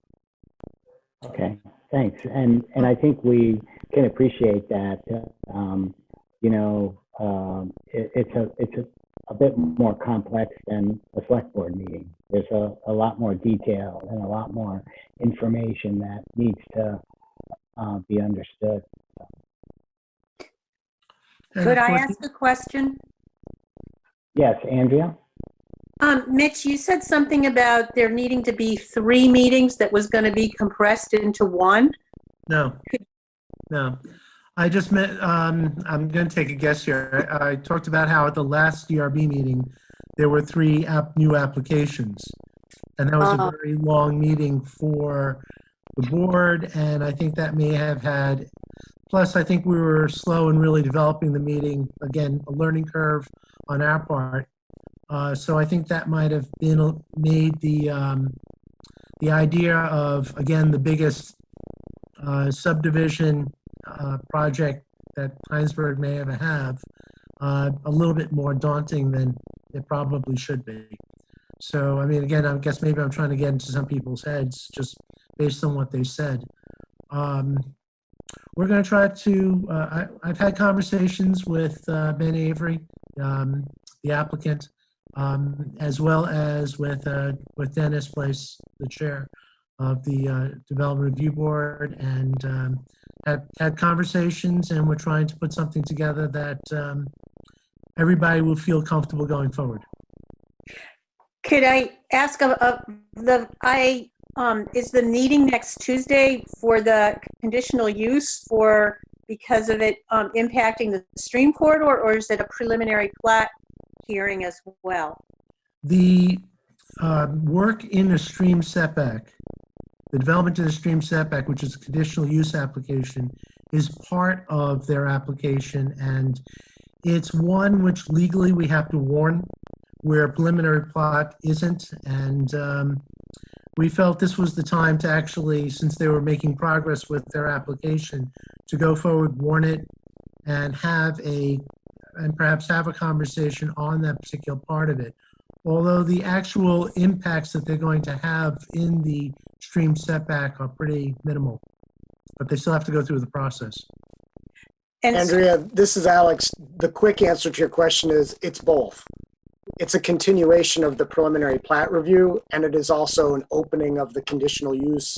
Okay, thanks. And I think we can appreciate that. It's a bit more complex than a select board meeting. There's a lot more detail and a lot more information that needs to be understood. Could I ask a question? Yes, Andrea? Mitch, you said something about there needing to be 3 meetings that was going to be compressed into one. No. I just meant, I'm going to take a guess here. I talked about how at the last DRB meeting, there were 3 new applications. And that was a very long meeting for the board. And I think that may have had, plus I think we were slow in really developing the meeting. Again, a learning curve on our part. So I think that might have been made the idea of, again, the biggest subdivision project that Hinesburg may ever have a little bit more daunting than it probably should be. So, I mean, again, I guess maybe I'm trying to get into some people's heads just based on what they said. We're going to try to, I've had conversations with Ben Avery, the applicant, as well as with Dennis Place, the chair of the Development Review Board, and had conversations, and we're trying to put something together that everybody will feel comfortable going forward. Could I ask is the meeting next Tuesday for the conditional use because of it impacting the stream corridor, or is it a preliminary plat hearing as well? The work in the stream setback, the development of the stream setback, which is a conditional use application, is part of their application, and it's one which legally we have to warn, where a preliminary plat isn't. And we felt this was the time to actually, since they were making progress with their application, to go forward, warn it, and perhaps have a conversation on that particular part of it. Although the actual impacts that they're going to have in the stream setback are pretty minimal, but they still have to go through the process. And Andrea, this is Alex. The quick answer to your question is it's both. It's a continuation of the preliminary plat review, and it is also an opening of the conditional use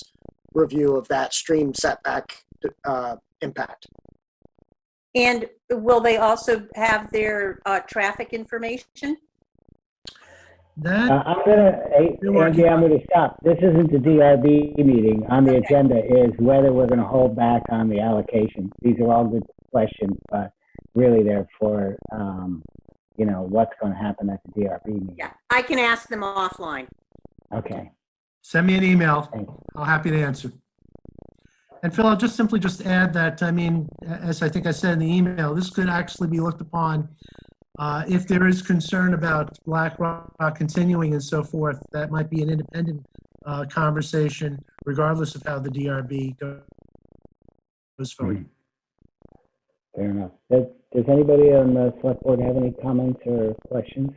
review of that stream setback impact. And will they also have their traffic information? I'm gonna stop. This isn't the DRB meeting. On the agenda is whether we're gonna hold back on the allocation. These are all good questions, but really they're for, what's gonna happen at the DRB meeting. Yeah, I can ask them offline. Okay. Send me an email. Thanks. I'll happy to answer. And Phil, I'll just simply add that, I mean, as I think I said in the email, this could actually be looked upon if there is concern about Black Rock continuing and so forth. That might be an independent conversation, regardless of how the DRB goes forward. Fair enough. Does anybody on the select board have any comments or questions?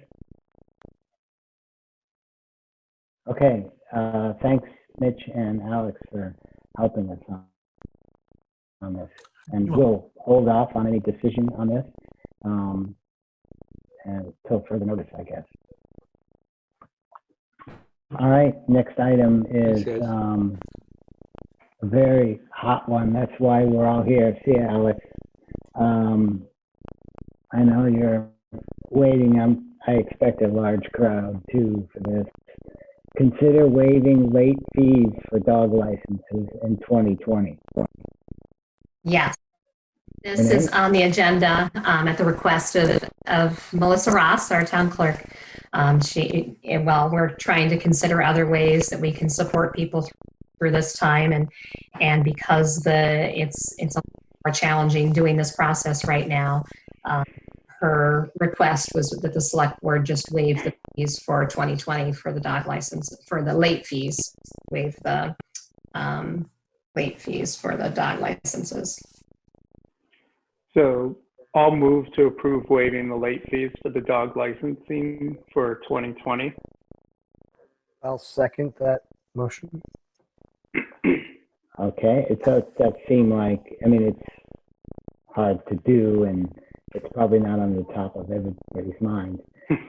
Okay. Thanks, Mitch and Alex, for helping us on this. And we'll hold off on any decision on this until further notice, I guess. All right, next item is a very hot one. That's why we're all here. See you, Alex. I know you're waiting. I expect a large crowd too for this. Consider waiving late fees for dog licenses in 2020. Yes. This is on the agenda at the request of Melissa Ross, our town clerk. We're trying to consider other ways that we can support people through this time, and because it's a more challenging doing this process right now, her request was that the select board just waive the fees for 2020 for the dog license, for the late fees, waive the late fees for the dog licenses. So I'll move to approve waiving the late fees for the dog licensing for 2020. I'll second that motion. Okay, it does seem like, I mean, it's hard to do, and it's probably not on the top of everybody's mind.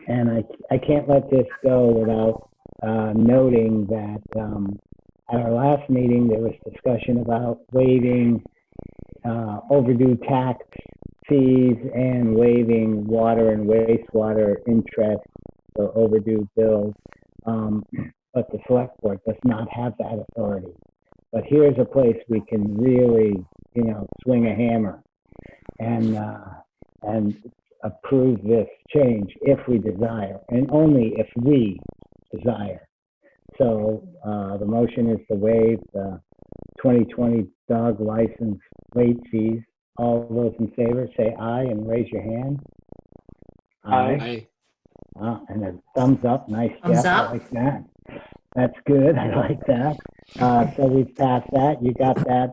And I can't let this go without noting that at our last meeting, there was discussion about waiving overdue tax fees and waiving water and wastewater interest for overdue bills. But the select board does not have that authority. But here's a place we can really, you know, swing a hammer and approve this change if we desire, and only if we desire. So the motion is to waive the 2020 dog license late fees. All those in favor say aye and raise your hand. Aye. And a thumbs up. Nice, Thumbs Jeff. up. I like that. That's good. I like that. So we've passed that. You got that.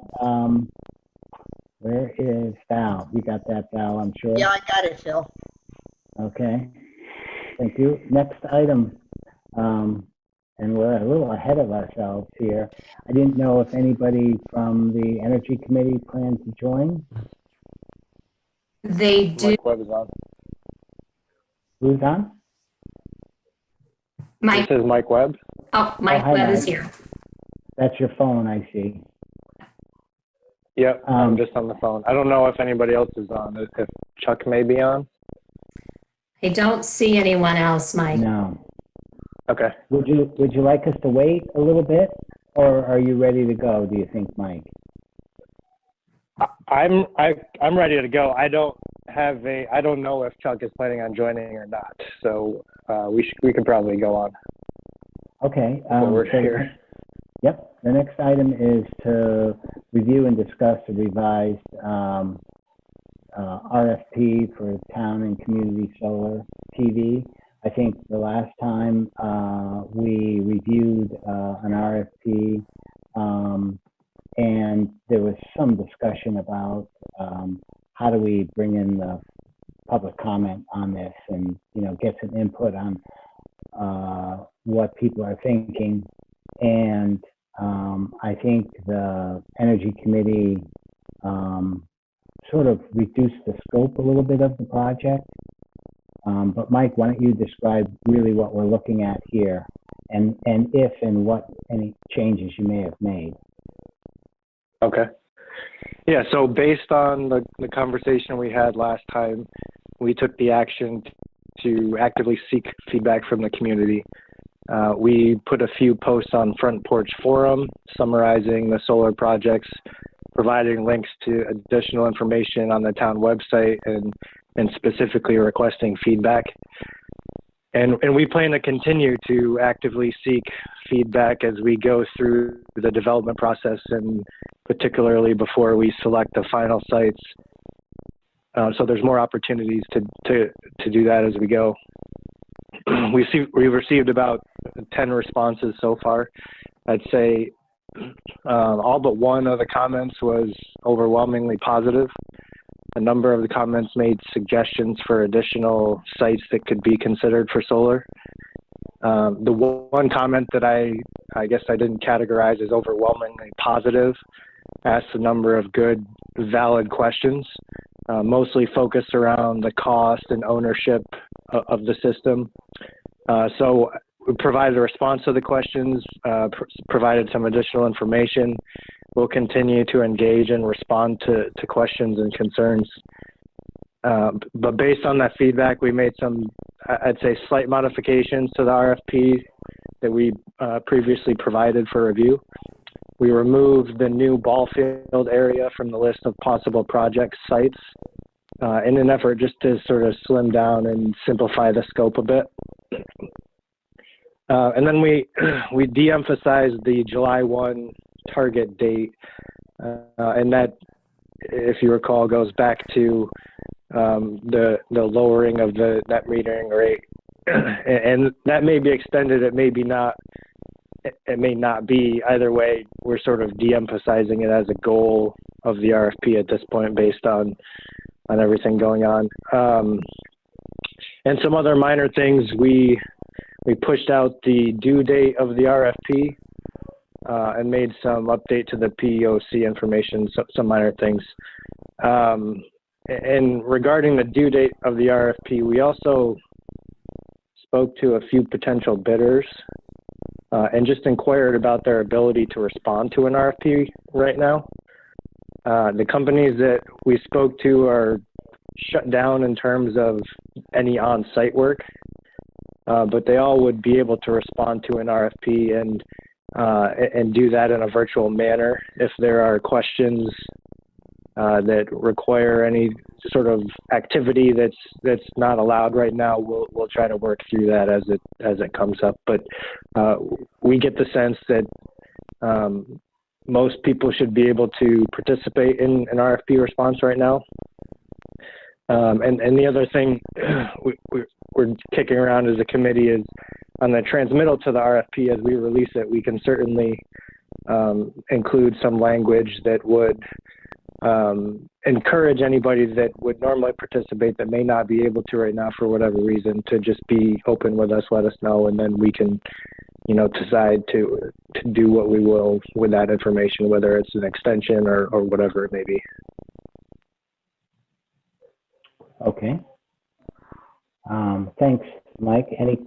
Where is Val? You got that, Val, I'm sure. Yeah, I got it, Phil. Okay. Thank you. Next item. And we're a little ahead of ourselves here. I didn't know if anybody from the Energy Committee plans to join. They do. Mike Webb is on. Who's on? Mike. This is Mike Webb. Oh, Mike hi, Webb is Mike. here. That's your phone, I see. Yep, I'm just on the phone. I don't know if anybody else is on. If Chuck may be on. I don't see anyone else, Mike. No. Okay. Would you like us to wait a little bit, or are you ready to go, do you think, Mike? I'm ready to go. I don't know if Chuck is planning on joining or not. So we could probably go on. Okay. We're here. Yep. The next item is to review and discuss a revised RFP for town and community solar PV. I think the last time we reviewed an RFP, and there was some discussion about how do we bring in the public comment on this, and get some input on what people are thinking. And I think the Energy Committee sort of reduced the scope a little bit of the project. But Mike, why don't you describe really what we're looking at here, and if and what any changes you may have made. Okay. Yeah, so based on the conversation we had last time, we took the action to actively seek feedback from the community. We put a few posts on Front Porch Forum summarizing the solar projects, providing links to additional information on the town website, and specifically requesting feedback. And we plan to continue to actively seek feedback as we go through the development process, and particularly before we select the final sites. So there's more opportunities to do that as we go. We've received about 10 responses so far. I'd say all but one of the comments was overwhelmingly positive. A number of the comments made suggestions for additional sites that could be considered for solar. The one comment that I guess I didn't categorize as overwhelmingly positive asked a number of good, valid questions, mostly focused around the cost and ownership of the system. So we provided a response to the questions, provided some additional information. We'll continue to engage and respond to questions and concerns. But based on that feedback, we made some, I'd say, slight modifications to the RFP that we previously provided for review. We removed the new ball field area from the list of possible project sites in an effort just to sort of slim down and simplify the scope a bit. And then we de-emphasized the July 1 target date, and that, if you recall, goes back to the lowering of the net metering rate, and that may be extended. It may be not. It may not be. Either way, we're sort of de-emphasizing it as a goal of the RFP at this point, based on everything going on. And some other minor things, we pushed out the due date of the RFP and made some update to the PEOC information, some minor things. And regarding the due date of the RFP, we also spoke to a few potential bidders and just inquired about their ability to respond to an RFP right now. The companies that we spoke to are shut down in terms of any on-site work, but they all would be able to respond to an RFP and do that in a virtual manner. If there are questions that require any sort of activity that's not allowed right now, we'll try to work through that as it comes up. But we get the sense that most people should be able to participate in an RFP response right now. And the other thing we're kicking around as a committee is on the transmittal to the RFP. As we release it, we can certainly include some language that would encourage anybody that would normally participate that may not be able to right now for whatever reason to just be open with us, let us know, and then we can, decide to do what we will with that information, whether it's an extension or whatever it may be. Okay. Thanks, Mike. Any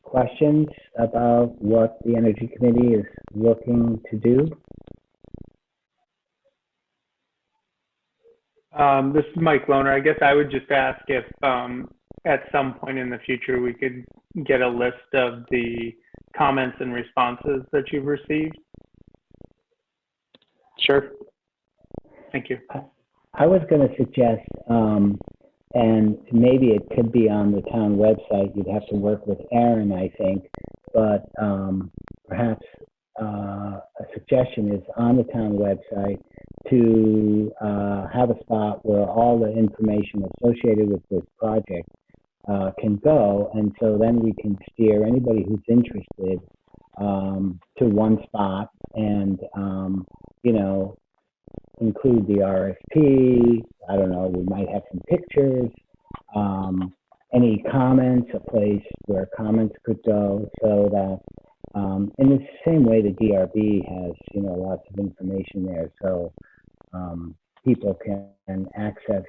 questions about what the Energy Committee is looking to do? This is Mike Lohner. I guess I would just ask if at some point in the future we could get a list of the comments and responses that you've received. Sure. Thank you. I was going to suggest, and maybe it could be on the town website. You'd have to work with Aaron, I think, but perhaps a suggestion is on the town website to have a spot where all the information associated with this project can go, and so then we can steer anybody who's interested to one spot and include the RFP. I don't know, we might have some pictures, any comments, a place where comments could go, so that in the same way the DRB has lots of information there, so people can access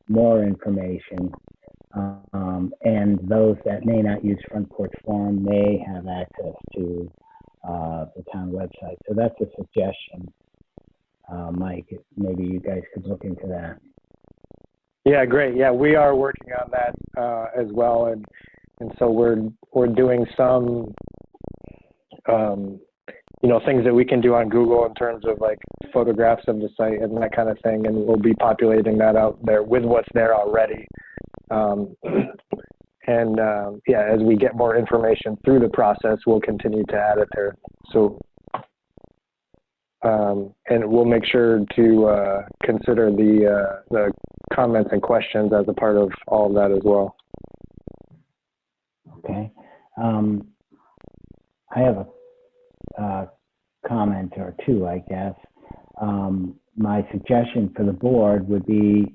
more information, and those that may not use Front Porch Forum may have access to the town website. So that's a suggestion, Mike. Maybe you guys could look into that. Yeah, great. Yeah, we are working on that as well, and so we're doing some things that we can do on Google in terms of like photographs of the site and that kind of thing, and we'll be populating that out there with what's there already. As we get more information through the process, we'll continue to add it there. So, and we'll make sure to consider the comments and questions as a part of all of that as well. Okay. I have a comment or two, I guess. My suggestion for the board would be,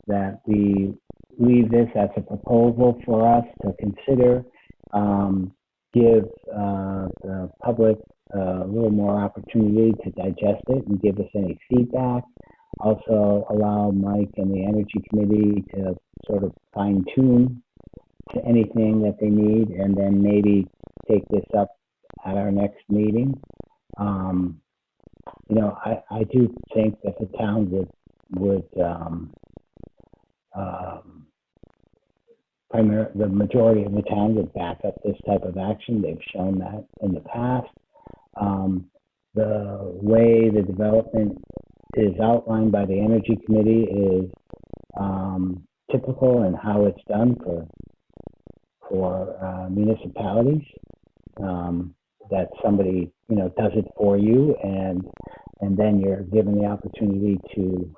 that we leave this as a proposal for us to consider, give the public a little more opportunity to digest it and give us any feedback. Also allow Mike and the Energy Committee to sort of fine tune to anything that they need, and then maybe take this up at our next meeting. I do think that the town would the majority of the town would back up this type of action. They've shown that in the past. The way the development is outlined by the Energy Committee is typical in how it's done for municipalities. That somebody does it for you, and then you're given the opportunity to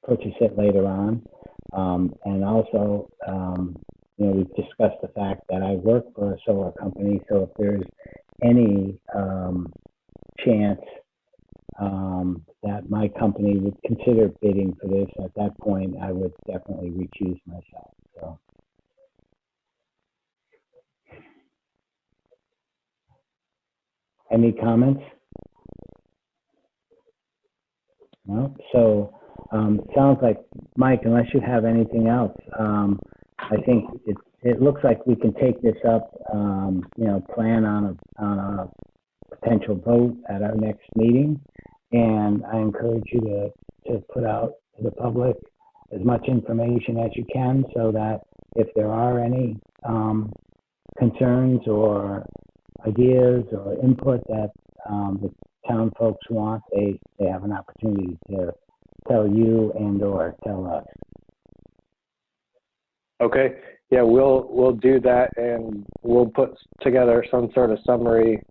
purchase it later on. And also, we've discussed the fact that I work for a solar company, so if there's any chance that my company would consider bidding for this, at that point, I would definitely recuse myself. So. Any comments? No? So it sounds like, Mike, unless you have anything else, I think it looks like we can take this up, plan on a potential vote at our next meeting. And I encourage you to put out to the public as much information as you can, so that if there are any concerns or ideas or input that the town folks want, they have an opportunity to tell you and or tell us. Okay. Yeah, we'll do that, and we'll put together some sort of summary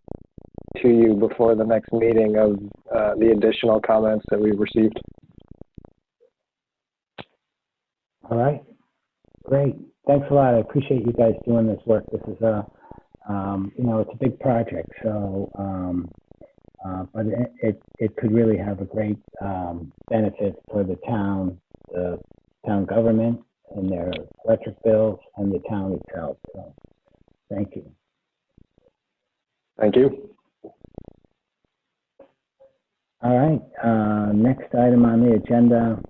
to you before the next meeting of the additional comments that we've received. All right, great. Thanks a lot. I appreciate you guys doing this work. This is it's a big project, so but it could really have a great benefit for the town government and their electric bills and the town itself. So, thank you. Thank you. All right. Next item on the agenda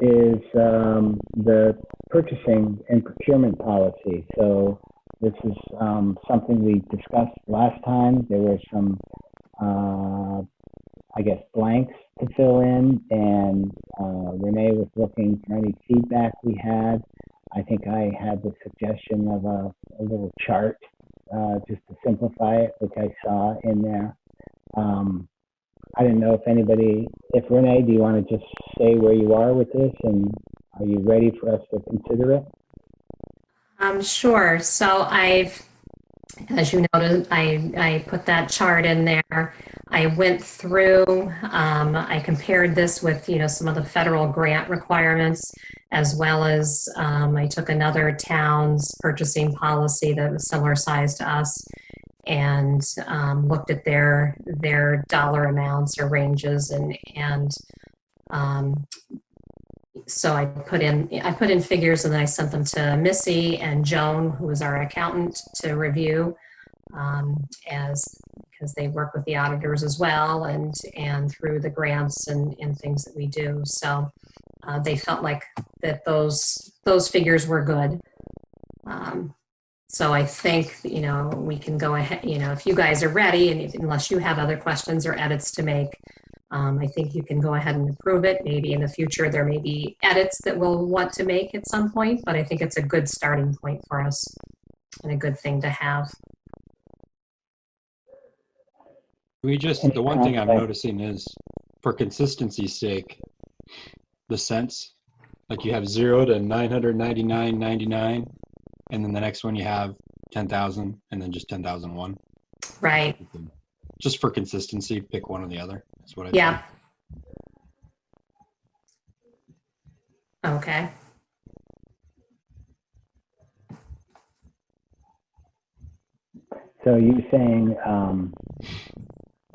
is the purchasing and procurement policy. So this is something we discussed last time. There were some, blanks to fill in, and Renee was looking for any feedback we had. I think I had the suggestion of a little chart just to simplify it, which I saw in there. I didn't know if Renee, do you want to just say where you are with this, and are you ready for us to consider it? Sure. So as you noted, I put that chart in there. I went through, I compared this with, some of the federal grant requirements, as well as I took another town's purchasing policy that was similar size to us, and looked at their dollar amounts or ranges, and so I put in figures, and then I sent them to Missy and Joan, who is our accountant, to review, because they work with the auditors as well, and through the grants and things that we do. So they felt like that those figures were good. So I think, we can go ahead, if you guys are ready, and unless you have other questions or edits to make, I think you can go ahead and approve it. Maybe in the future, there may be edits that we'll want to make at some point, but I think it's a good starting point for us and a good thing to have. The one thing I'm noticing is, for consistency's sake, the cents, like you have 0 to 999.99, and then the next one you have 10,000, and then just 10,001. Right. Just for consistency, pick one or the other. That's what I Yeah. Think. Okay. So you're saying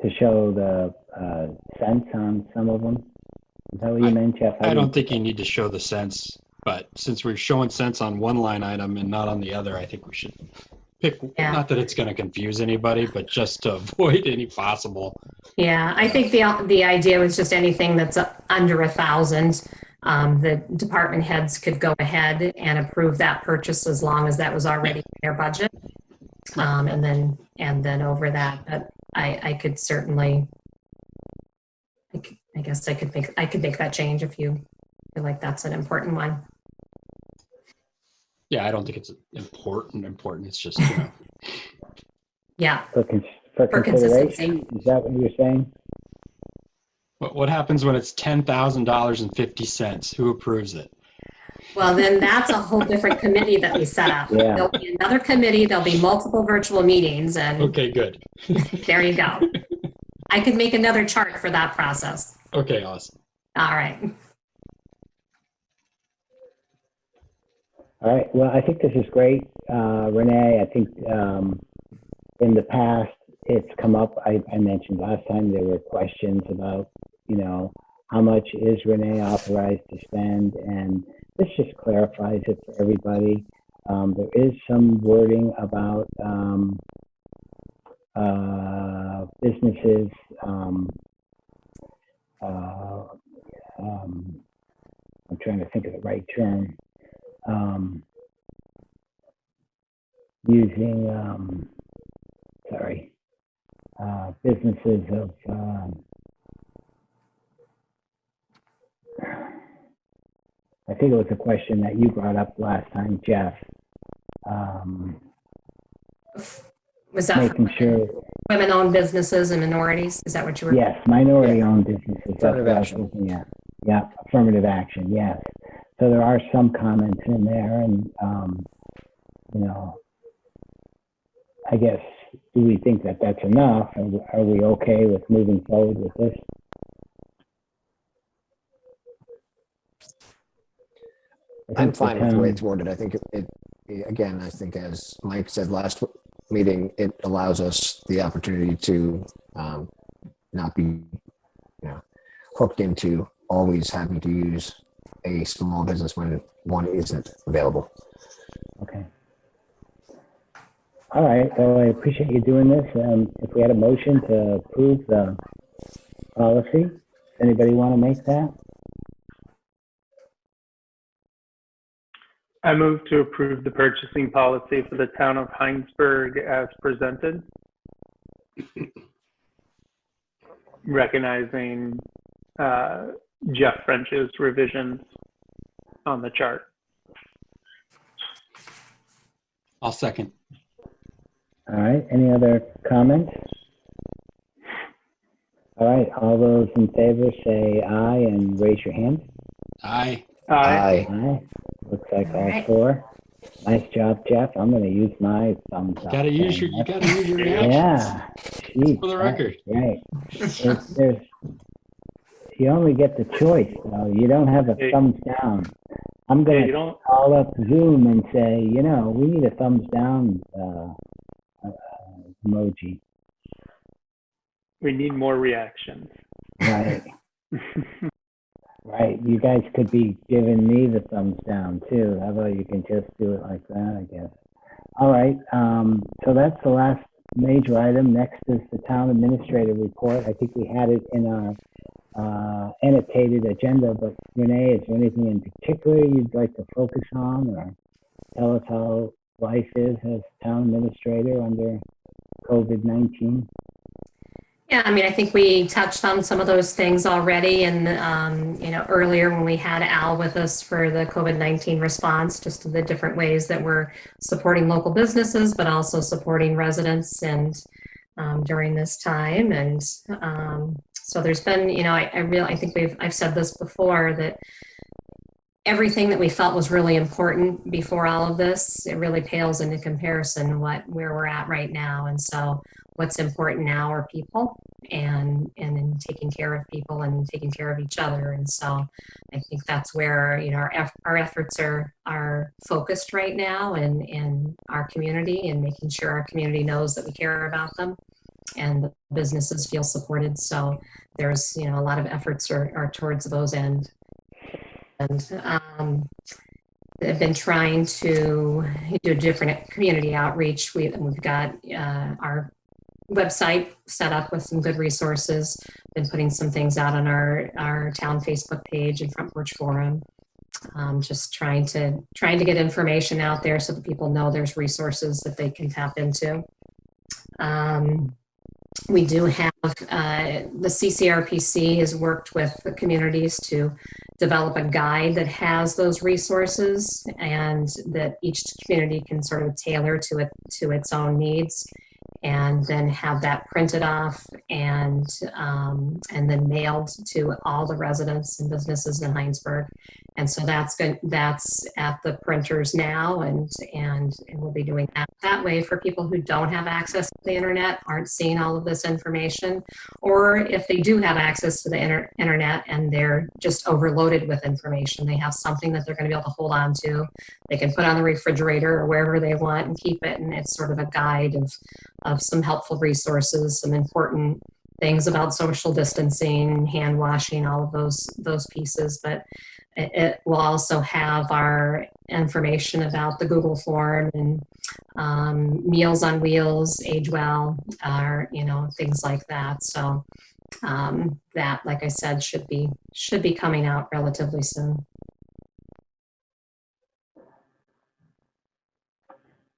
to show the cents on some of them? Is that what you meant, Jeff? I don't think you need to show the cents, but since we're showing cents on one line item and not on the other, I think we should pick, not that it's going to confuse anybody, but just to avoid any possible. Yeah, I think the idea was just anything that's under 1,000, the department heads could go ahead and approve that purchase as long as that was already in their budget. And then over that, but I could certainly, I guess I could make that change if you feel like that's an important one. Yeah, I don't think it's important. It's just, Yeah. For consideration, is that what you're saying? What happens when it's $10,000.50? Who approves it? Well, then that's a whole different committee that we set up. Yeah. There'll be another committee. There'll be multiple virtual meetings, and okay, good. There you go. I could make another chart for that process. Okay, awesome. All right. All right. Well, I think this is great, Renee. I think in the past, it's come up. I mentioned last time there were questions about, how much is Renee authorized to spend, and this just clarifies it for everybody. There is some wording about businesses. I'm trying to think of the right term. Using, businesses of, I think it was a question that you brought up last time, Jeff. Was that making sure women-owned businesses and minorities? Is that what you were? Yes, minority-owned businesses. Affirmative action. Yeah, affirmative action, yes. So there are some comments in there, and, I guess, do we think that that's enough? Are we okay with moving forward with this? I'm fine with the way it's worded. I think again, I think as Mike said last meeting, it allows us the opportunity to not be, hooked into always having to use a small business when one isn't available. Okay. All right. Well, I appreciate you doing this. If we had a motion to approve the policy, anybody want to make that? I move to approve the purchasing policy for the town of Hinesburg as presented. Recognizing Jeff French's revisions on the chart. I'll second. All right. Any other comments? All right. All those in favor say aye and raise your hand. Aye. Aye. Aye. Looks like all right. four. Nice job, Jeff. I'm going to use my thumbs up. You gotta use your reactions. Yeah. Jeez, For the record. Right. You only get the choice, though. You don't have a thumbs down. I'm going to call up Zoom and say, we need a thumbs down emoji. We need more reactions. Right. Right. You guys could be giving me the thumbs down, too. How about you can just do it like that, I guess. All right. So that's the last major item. Next is the town administrator report. I think we had it in our annotated agenda, but Renee, is there anything in particular you'd like to focus on or tell us how life is as town administrator under COVID-19? Yeah, I think we touched on some of those things already, and earlier when we had Al with us for the COVID-19 response, just the different ways that we're supporting local businesses, but also supporting residents and during this time. And so there's been, I think I've said this before, that everything that we felt was really important before all of this, it really pales into comparison where we're at right now. And so what's important now are people and in taking care of people and taking care of each other. And so I think that's where, our efforts are focused right now in our community, and making sure our community knows that we care about them and the businesses feel supported. So there's, a lot of efforts are towards those ends. And I've been trying to do different community outreach. We've got our website set up with some good resources. Been putting some things out on our town Facebook page and Front Porch Forum. Just trying to get information out there so that people know there's resources that they can tap into. We do have the CCRPC has worked with the communities to develop a guide that has those resources, and that each community can sort of tailor to its own needs, and then have that printed off and then mailed to all the residents and businesses in Hinesburg. And so that's good. That's at the printers now, and we'll be doing that way for people who don't have access to the internet, aren't seeing all of this information, or if they do have access to the internet and they're just overloaded with information, they have something that they're going to be able to hold on to. They can put on the refrigerator or wherever they want and keep it, and it's sort of a guide some helpful resources, some important things about social distancing, hand washing, all of those pieces. But it will also have our information about the Google form and Meals on Wheels, Age Well, things like that. So that, like I said, should be coming out relatively soon.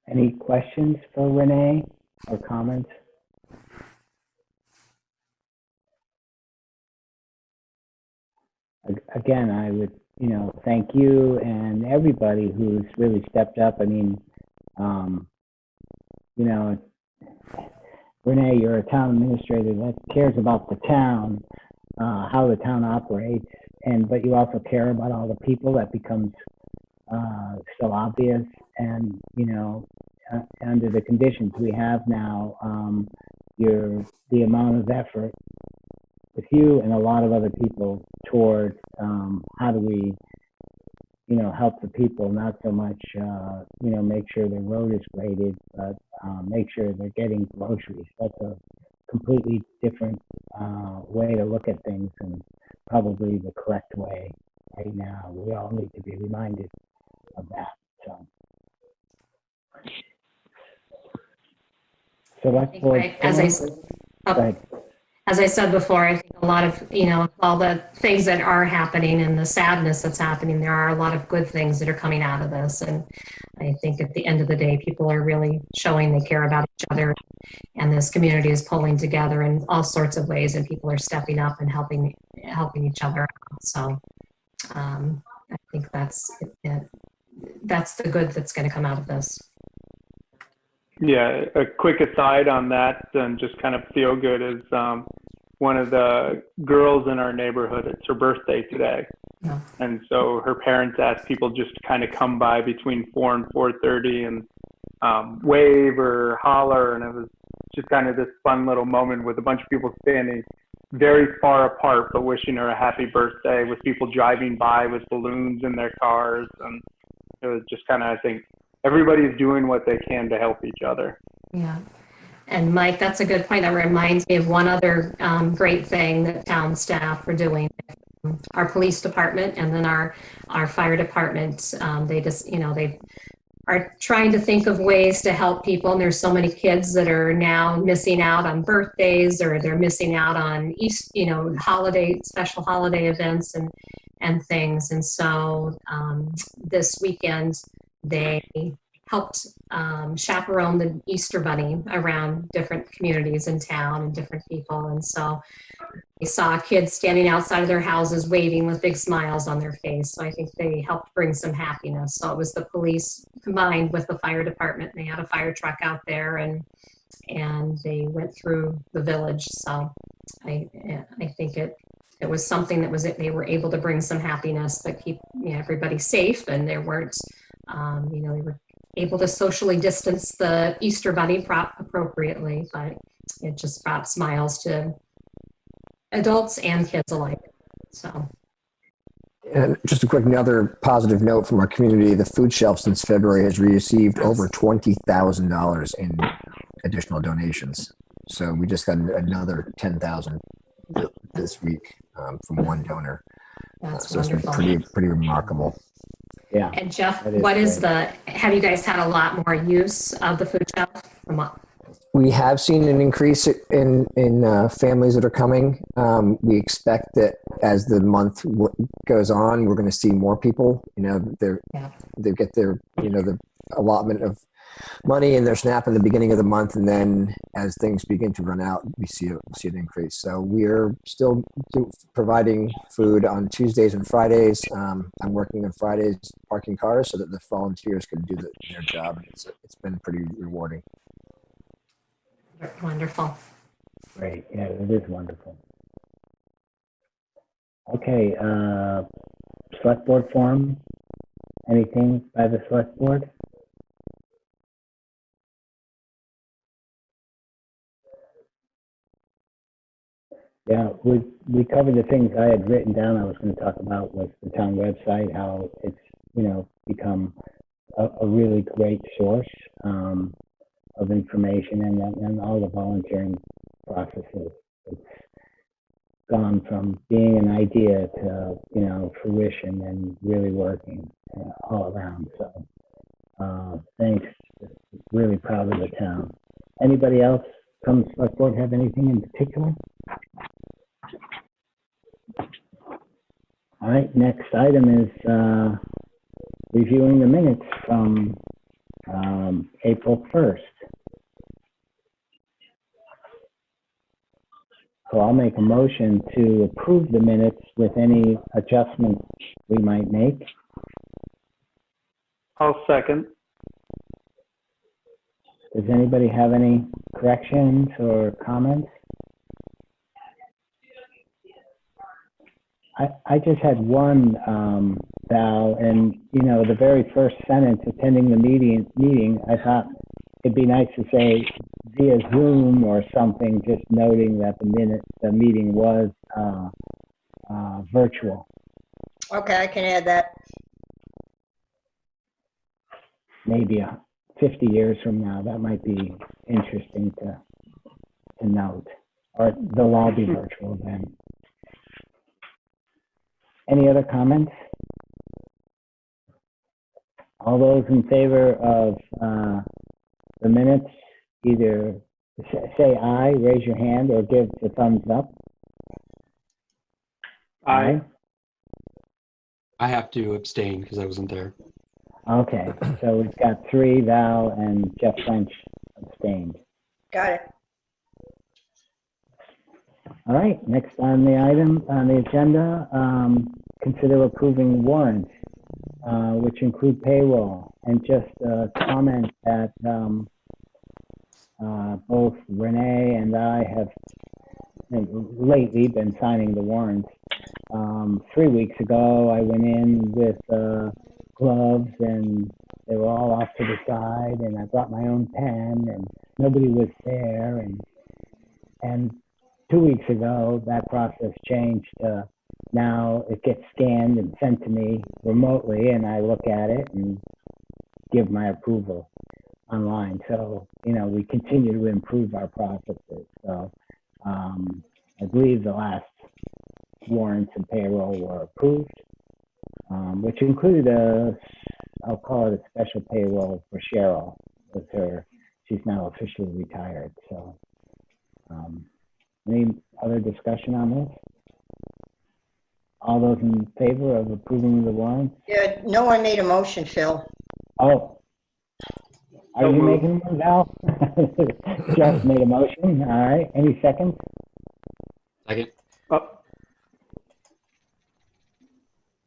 Any questions for Renee or comments? Again, I would, thank you and everybody who's really stepped up. I mean, Renee, you're a town administrator that cares about the town, how the town operates, but you also care about all the people. That becomes so obvious. And, under the conditions we have now, the amount of effort with you and a lot of other people towards how do we, help the people, not so much, make sure the road is graded, but make sure they're getting groceries. That's a completely different way to look at things, and probably the correct way right now. We all need to be reminded of that. Select board. As I said before, I think a lot of, all the things that are happening and the sadness that's happening, there are a lot of good things that are coming out of this. And I think at the end of the day, people are really showing they care about each other, and this community is pulling together in all sorts of ways, and people are stepping up and helping each other out. So I think that's the good that's going to come out of this. Yeah, a quick aside on that, and just kind of feel good, is one of the girls in our neighborhood, it's her birthday today. Yeah. And so her parents asked people just to kind of come by between 4 and 4:30 and wave or holler. And it was just kind of this fun little moment with a bunch of people standing very far apart, but wishing her a happy birthday, with people driving by with balloons in their cars. And it was just kind of, I think, everybody's doing what they can to help each other. Yeah. And Mike, that's a good point. That reminds me of one other great thing that town staff are doing. Our police department and then our fire department, they just, they are trying to think of ways to help people. And there's so many kids that are now missing out on birthdays, or they're missing out on special holiday events and things. And so this weekend, they helped chaperone the Easter Bunny around different communities in town and different people. And so we saw kids standing outside of their houses waving with big smiles on their face. So I think they helped bring some happiness. So it was the police combined with the fire department. They had a fire truck out there, and they went through the village. So I think it was something that they were able to bring some happiness, but keep everybody safe, and there weren't they were able to socially distance the Easter Bunny appropriately, but it just brought smiles to adults and kids alike. So. And just a quick another positive note from our community: the food shelf since February has received over $20,000 in additional donations. So we just got another 10,000 this week from one donor. That's so wonderful. It's been pretty remarkable. Yeah. And Jeff, have you guys had a lot more use of the food shelf? We have seen an increase in families that are coming. We expect that as the month goes on, we're going to see more people. They get their the allotment of money in their SNAP in the beginning of the month, and then as things begin to run out, we'll see an increase. So we're still providing food on Tuesdays and Fridays. I'm working on Fridays parking cars so that the volunteers can do their job. It's been pretty rewarding. Wonderful. Great. Yeah, it is wonderful. Okay. Select board forum. Anything by the select board? Yeah, we covered the things I had written down I was going to talk about with the town website, how it's, become a really great source. of information and all the volunteering processes. It's gone from being an idea to, fruition and really working all around. So thanks. Really proud of the town. Anybody else from the select board have anything in particular? All right, next item is reviewing the minutes from April 1st. So I'll make a motion to approve the minutes with any adjustments we might make. I'll second. Does anybody have any corrections or comments? I just had one, Val, and the very first sentence, attending the meeting, I thought it'd be nice to say via Zoom or something, just noting that the meeting was virtual. Okay, I can add that. Maybe 50 years from now, that might be interesting to note. Or they'll all be virtual then. Any other comments? All those in favor of the minutes, either say aye, raise your hand, or give the thumbs up. Aye. I have to abstain because I wasn't there. Okay, so we've got 3, Val and Jeff French abstained. Got it. All right, next on the agenda, consider approving warrants, which include payroll, and just comment that both Renee and I have lately been signing the warrants. 3 weeks ago, I went in with gloves and they were all off to the side, and I brought my own pen and nobody was there. And 2 weeks ago, that process changed. Now it gets scanned and sent to me remotely, and I look at it and give my approval online. So, we continue to improve our processes. So I believe the last warrants and payroll were approved, which included I'll call it a special payroll for Cheryl with her. She's now officially retired. So any other discussion on this? All those in favor of approving the warrants? Yeah, no one made a motion, Phil. Oh, are you making one, Val? Jeff made a motion. All right. Any seconds? Second. Oh,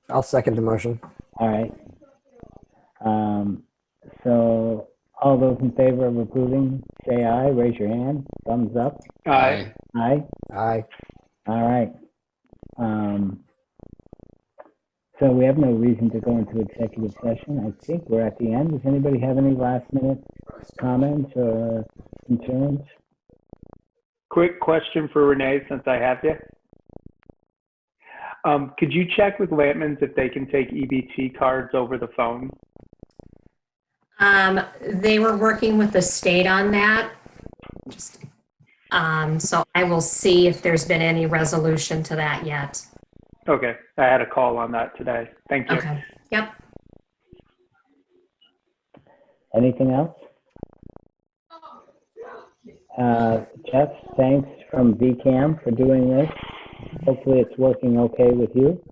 I'll second the motion. All right. So all those in favor of approving, say aye. Raise your hand. Thumbs up. aye. Aye. Aye. All right. So we have no reason to go into executive session. I think we're at the end. Does anybody have any last minute comments or concerns? Quick question for Renee, since I have you. Could you check with Lampman's if they can take EBT cards over the phone? They were working with the state on that. So I will see if there's been any resolution to that yet. Okay, I had a call on that today. Thank you. Okay, yep. Anything else? Jeff, thanks from VCAM for doing this. Hopefully it's working okay with you.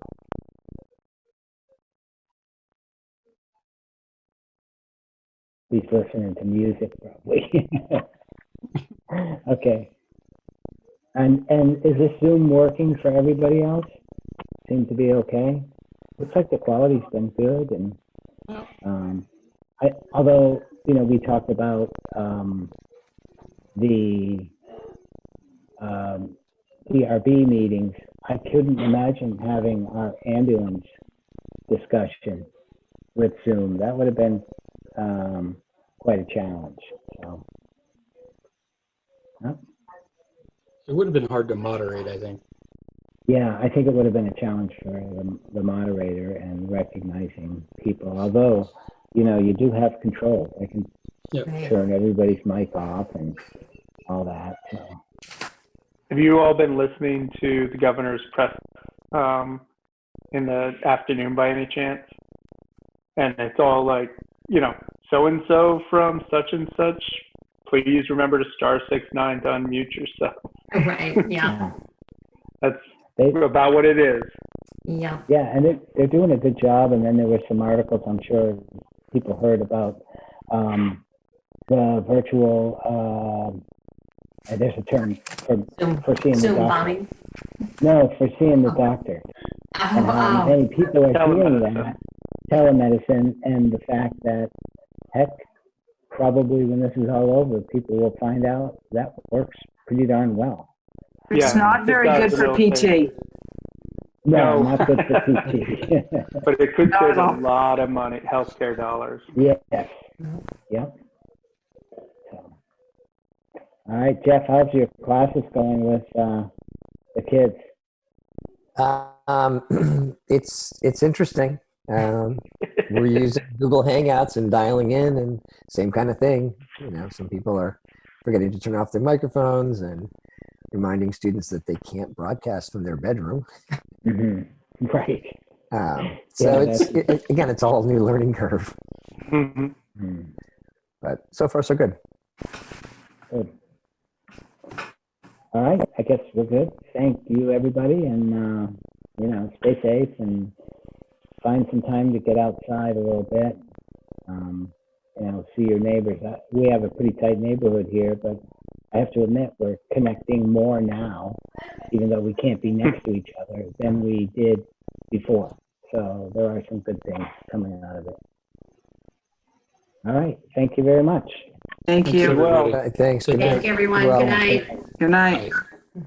He's listening to music probably. Okay. And is this Zoom working for everybody else? Seems to be okay. Looks like the quality's been good, and although we talked about the DRB meetings, I couldn't imagine having our ambulance discussion with Zoom. That would have been quite a challenge. So, It would have been hard to moderate, I think. yeah, I think it would have been a challenge for the moderator and recognizing people. Although, you do have control. They can Right. turn everybody's mic off and all that. So. Have you all been listening to the governor's press in the afternoon by any chance? And it's all like, you know, so-and-so from such and such, please remember to *69 to unmute yourself. Right, yeah. That's about what it is. Yeah. Yeah, and they're doing a good job. And then there were some articles I'm sure people heard about the virtual, there's a term for seeing the doctor. bombing? No, for seeing the doctor. And how many people are doing that, telemedicine, and the fact that, heck, probably when this is all over, people will find out that works pretty darn well. It's not very good for PT. No, not good for PT. But it could save a lot of money, healthcare dollars. Yes. Yep. So. All right, Jeff, how's your classes going with the kids? It's interesting. We're using Google Hangouts and dialing in, and same kind of thing. You know, some people are forgetting to turn off their microphones and reminding students that they can't broadcast from their bedroom. Mm-hmm. Right. So again, it's all a new learning curve. Mm-hmm. But so far, so good. Good. All right, I guess we're good. Thank you, everybody, and you know, stay safe and find some time to get outside a little bit. You know, see your neighbors. We have a pretty tight neighborhood here, but I have to admit we're connecting more now, even though we can't be next to each other, than we did before. So there are some good things coming out of it. All right, thank you very much. Thank you. Well, Thanks. Good night. Thank you, everyone. Well, Good night. Good night. Bye.